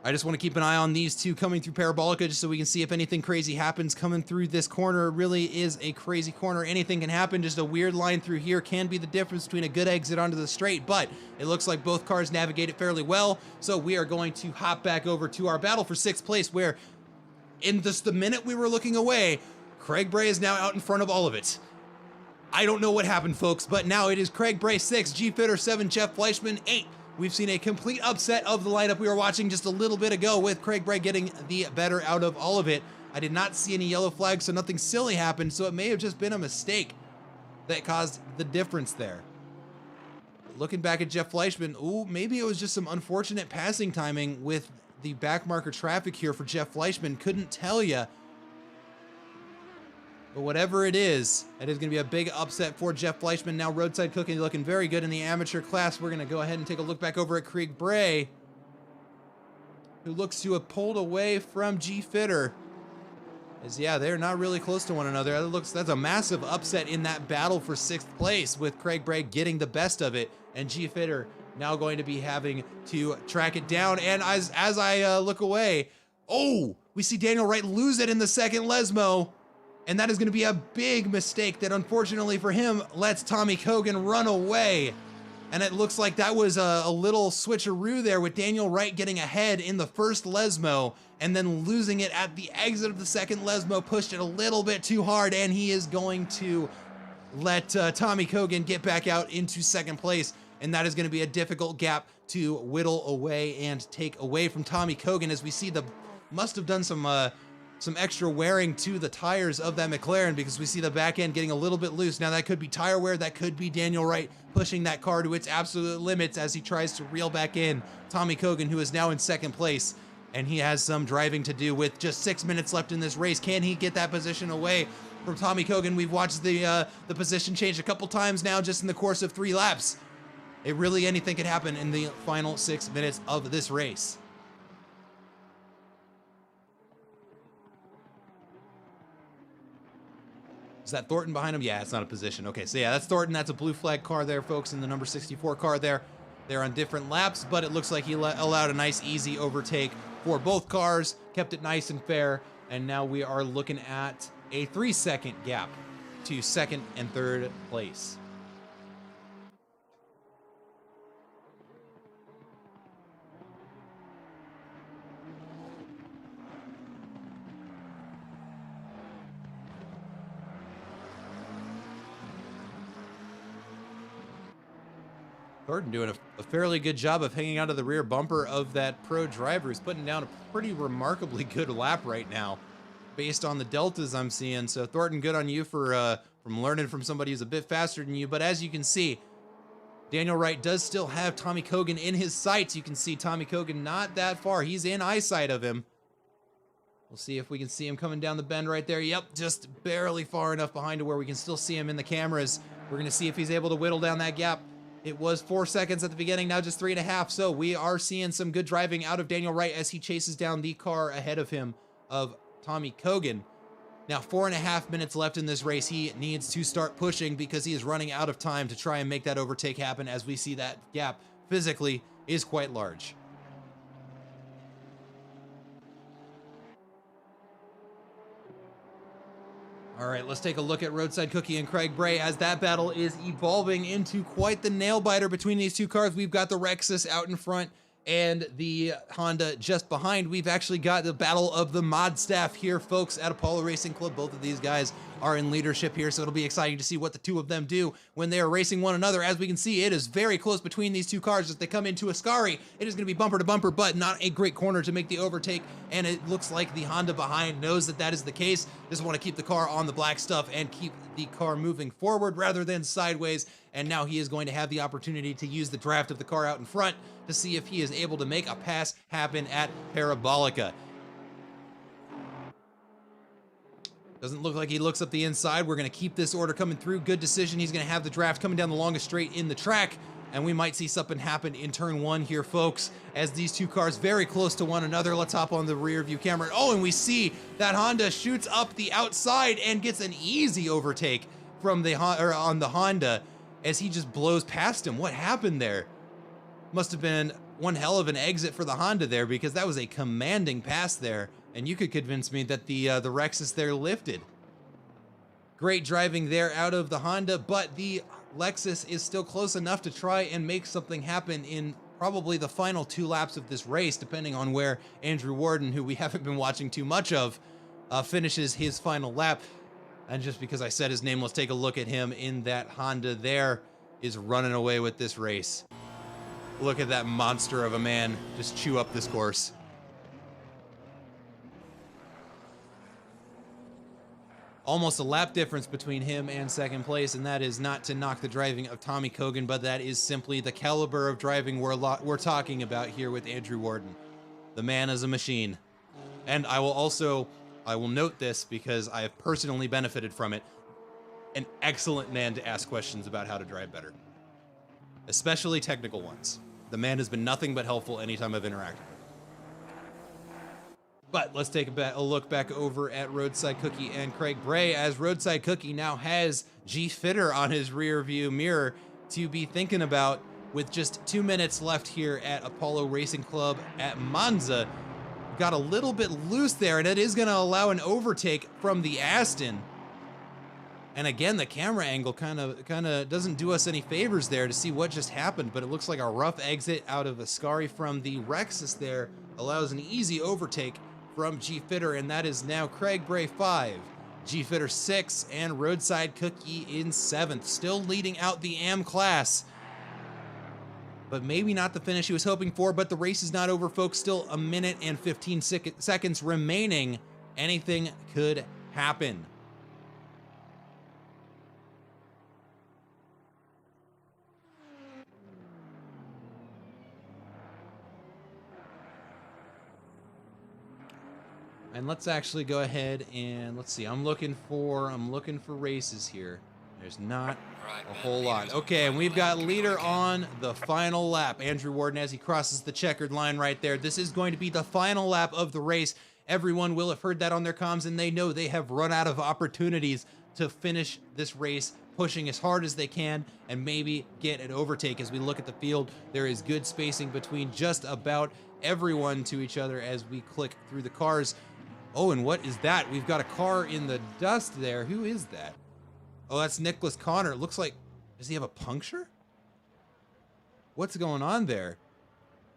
[SPEAKER 2] I just want to keep an eye on these two coming through Parabolica just so we can see if anything crazy happens coming through this corner. It really is a crazy corner. Anything can happen. Just a weird line through here can be the difference between a good exit onto the straight, but it looks like both cars navigate it fairly well. So we are going to hop back over to our battle for 6th place, where in just the minute we were looking away, Craig Bray is now out in front of all of it. I don't know what happened, folks, but now it is Craig Bray 6, G-Fitter 7, Jeff Fleischman 8, we've seen a complete upset of the lineup we were watching just a little bit ago, with Craig Bray getting the better out of all of it. I did not see any yellow flags, so nothing silly happened, so it may have just been a mistake that caused the difference there. Looking back at Jeff Fleischman, ooh, maybe it was just some unfortunate passing timing with the backmarker traffic here for Jeff Fleischman. Couldn't tell you. But whatever it is going to be a big upset for Jeff Fleischman. Now roadside cooking looking very good in the amateur class. We're going to go ahead and take a look back over at Craig Bray, who looks to have pulled away from G Fitter. As yeah, they're not really close to one another. That's a massive upset in that battle for 6th place, with Craig Bray getting the best of it, and G Fitter now going to be having to track it down. And as I look away, oh, we see Daniel Wright lose it in the second Lesmo. And that is going to be a big mistake that, unfortunately for him, lets Tommy Cogan run away. And it looks like that was a little switcheroo there, with Daniel Wright getting ahead in the first Lesmo and then losing it at the exit of the second Lesmo. Pushed it a little bit too hard, and he is going to let Tommy Cogan get back out into 2nd place. And that is going to be a difficult gap to whittle away and take away from Tommy Cogan, as we see must have done some extra wearing to the tires of that McLaren, because we see the back end getting a little bit loose. Now that could be tire wear, that could be Daniel Wright pushing that car to its absolute limits as he tries to reel back in Tommy Cogan, who is now in 2nd place, and he has some driving to do with just 6 minutes left in this race. Can he get that position away from Tommy Cogan? We've watched the position change a couple times now just in the course of 3 laps. Anything could happen in the final 6 minutes of this race. Is that Thornton behind him? Yeah, it's not a position. Okay, so yeah, that's Thornton. That's a blue flag car there, folks, in the number 64 car there. They're on different laps, but it looks like he allowed a nice, easy overtake for both cars, kept it nice and fair, and now we are looking at a 3-second gap to 2nd and 3rd place. Thornton doing a fairly good job of hanging out of the rear bumper of that pro driver, who's putting down a pretty remarkably good lap right now, based on the deltas I'm seeing. So Thornton, good on you for from learning from somebody who's a bit faster than you. But as you can see, Daniel Wright does still have Tommy Cogan in his sights. You can see Tommy Cogan not that far. He's in eyesight of him. We'll see if we can see him coming down the bend right there. Yep, just barely far enough behind to where we can still see him in the cameras. We're going to see if he's able to whittle down that gap. It was 4 seconds at the beginning, now just 3.5. So we are seeing some good driving out of Daniel Wright as he chases down the car ahead of him of Tommy Cogan. Now 4.5 minutes left in this race. He needs to start pushing because he is running out of time to try and make that overtake happen, as we see that gap physically is quite large. All right, let's take a look at Roadside Cookie and Craig Bray as that battle is evolving into quite the nail-biter between these two cars. We've got the Lexus out in front and the Honda just behind. We've actually got the battle of the mod staff here, folks, at Apollo Racing Club. Both of these guys are in leadership here, so it'll be exciting to see what the two of them do when they are racing one another. As we can see, it is very close between these two cars as they come into Ascari. It is going to be bumper to bumper, but not a great corner to make the overtake, and it looks like the Honda behind knows that that is the case. Just want to keep the car on the black stuff and keep the car moving forward rather than sideways, and now he is going to have the opportunity to use the draft of the car out in front to see if he is able to make a pass happen at Parabolica. Doesn't look like he looks up the inside. We're going to keep this order coming through. Good decision. He's going to have the draft coming down the longest straight in the track, and we might see something happen in turn 1 here, folks, as these two cars very close to one another. Let's hop on the rear view camera. Oh, and we see that Honda shoots up the outside and gets an easy overtake from on the Honda as he just blows past him. What happened there? Must have been one hell of an exit for the Honda there, because that was a commanding pass there, and you could convince me that the Lexus there lifted. Great driving there out of the Honda, but the Lexus is still close enough to try and make something happen in probably the final 2 laps of this race, depending on where Andrew Warden, who we haven't been watching too much of, finishes his final lap. And just because I said his name, let's take a look at him in that Honda there, is running away with this race. Look at that monster of a man just chew up this course. Almost a lap difference between him and second place, and that is not to knock the driving of Tommy Kogan, but that is simply the caliber of driving we're talking about here with Andrew Warden. The man is a machine. And I will note this because I have personally benefited from it. An excellent man to ask questions about how to drive better, especially technical ones. The man has been nothing but helpful anytime I've interacted. But let's take a look back over at Roadside Cookie and Craig Bray, as Roadside Cookie now has G Fitter on his rear view mirror to be thinking about with just 2 minutes left here at Apollo Racing Club at Monza. Got a little bit loose there, and it is going to allow an overtake from the Aston. And again, the camera angle kind of doesn't do us any favors there to see what just happened, but it looks like a rough exit out of Ascari from the Rexus there allows an easy overtake from G Fitter, and that is now Craig Bray 5, G Fitter 6, and Roadside Cookie in 7th, still leading out the AM class. But maybe not the finish he was hoping for, but the race is not over, folks. Still a minute and 15 seconds remaining. Anything could happen. And let's actually go ahead and let's see. I'm looking for races here. There's not a whole lot. Okay, and we've got leader on the final lap. Andrew Warden as he crosses the checkered line right there. This is going to be the final lap of the race. Everyone will have heard that on their comms, and they know they have run out of opportunities to finish this race, pushing as hard as they can and maybe get an overtake. As we look at the field, there is good spacing between just about everyone to each other as we click through the cars. Oh, and what is that? We've got a car in the dust there. Who is that? Oh, that's Nicholas Connor. It looks like, does he have a puncture? What's going on there?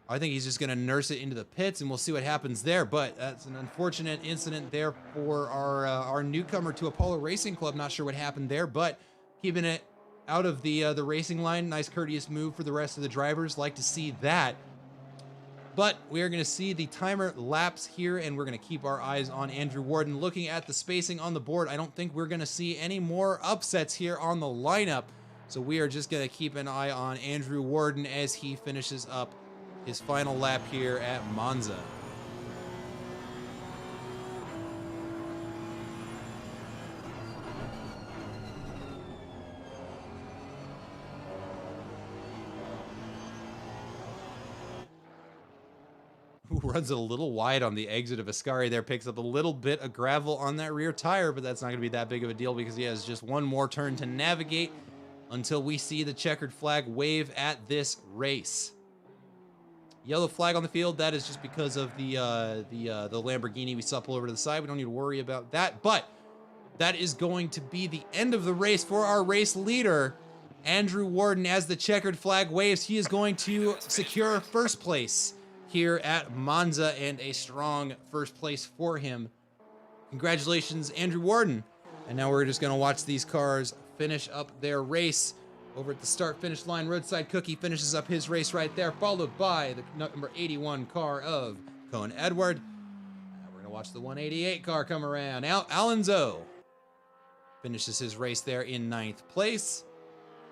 [SPEAKER 2] I think he's just going to nurse it into the pits, and we'll see what happens there. But that's an unfortunate incident there for our newcomer to Apollo Racing Club. Not sure what happened there, but keeping it out of the racing line. Nice courteous move for the rest of the drivers. Like to see that. But we are going to see the timer lapse here, and we're going to keep our eyes on Andrew Warden. Looking at the spacing on the board, I don't think we're going to see any more upsets here on the lineup. So we are just going to keep an eye on Andrew Warden as he finishes up his final lap here at Monza. Runs a little wide on the exit of Ascari there, picks up a little bit of gravel on that rear tire, but that's not going to be that big of a deal because he has just one more turn to navigate until we see the checkered flag wave at this race. Yellow flag on the field, that is just because of the Lamborghini we saw pull over to the side. We don't need to worry about that, but that is going to be the end of the race for our race leader, Andrew Warden. As the checkered flag waves, he is going to secure first place here at Monza, and a strong first place for him. Congratulations, Andrew Warden. And now we're just going to watch these cars finish up their race over at the start-finish line. Roadside Cookie finishes up his race right there, followed by the number 81 car of Cohen Edward. Now we're going to watch the 188 car come around. Alonso finishes his race there in 9th place.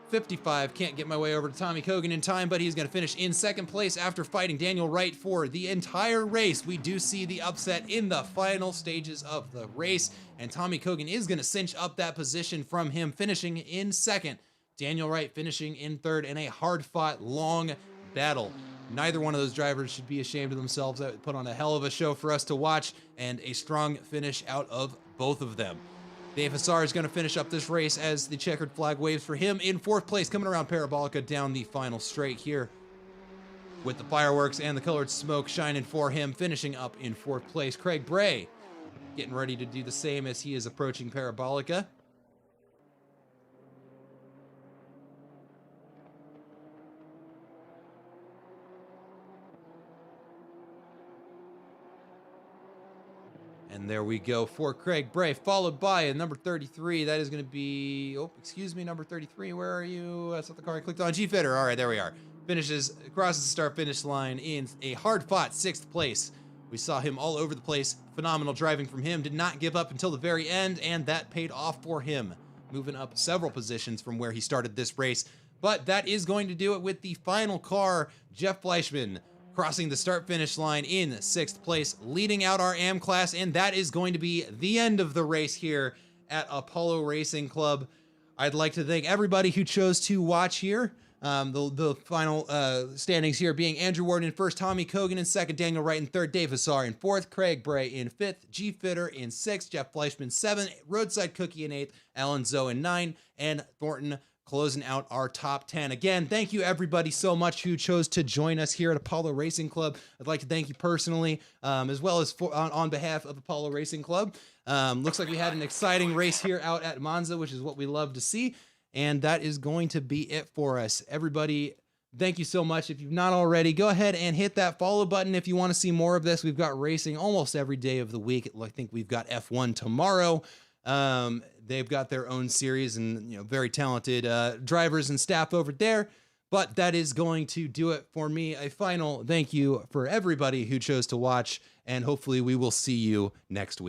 [SPEAKER 2] 55, can't get my way over to Tommy Kogan in time, but he's going to finish in 2nd place after fighting Daniel Wright for the entire race. We do see the upset in the final stages of the race, and Tommy Kogan is going to cinch up that position from him, finishing in 2nd. Daniel Wright finishing in 3rd in a hard-fought, long battle. Neither one of those drivers should be ashamed of themselves. That put on a hell of a show for us to watch, and a strong finish out of both of them. Dave Hassar is going to finish up this race as the checkered flag waves for him in 4th place, coming around Parabolica down the final straight here with the fireworks and the colored smoke shining for him, finishing up in 4th place. Craig Bray getting ready to do the same as he is approaching Parabolica. And there we go for Craig Bray, followed by a number 33. That is going to be, oh, excuse me, number 33. Where are you? That's not the car I clicked on. G Fitter. All right, there we are. crosses the start-finish line in a hard-fought 6th place. We saw him all over the place. Phenomenal driving from him. Did not give up until the very end, and that paid off for him, moving up several positions from where he started this race. But that is going to do it with the final car, Jeff Fleischman, crossing the start-finish line in 6th place, leading out our AM class, and that is going to be the end of the race here at Apollo Racing Club. I'd like to thank everybody who chose to watch here. The final standings here being Andrew Warden in 1st, Tommy Cogan in 2nd, Daniel Wright in 3rd, Dave Hassar in 4th, Craig Bray in 5th, G Fitter in 6th, Jeff Fleischman 7th, Roadside Cookie in 8th, Alan Zoe in 9th, and Thornton closing out our top 10. Again, thank you everybody so much who chose to join us here at Apollo Racing Club. I'd like to thank you personally, as well as on behalf of Apollo Racing Club. Looks like we had an exciting race here out at Monza, which is what we love to see. And that is going to be it for us. Everybody, thank you so much. If you've not already, go ahead and hit that follow button if you want to see more of this. We've got racing almost every day of the week. I think we've got F1 tomorrow. They've got their own series and very talented drivers and staff over there. But that is going to do it for me. A final thank you for everybody who chose to watch, and hopefully we will see you next week.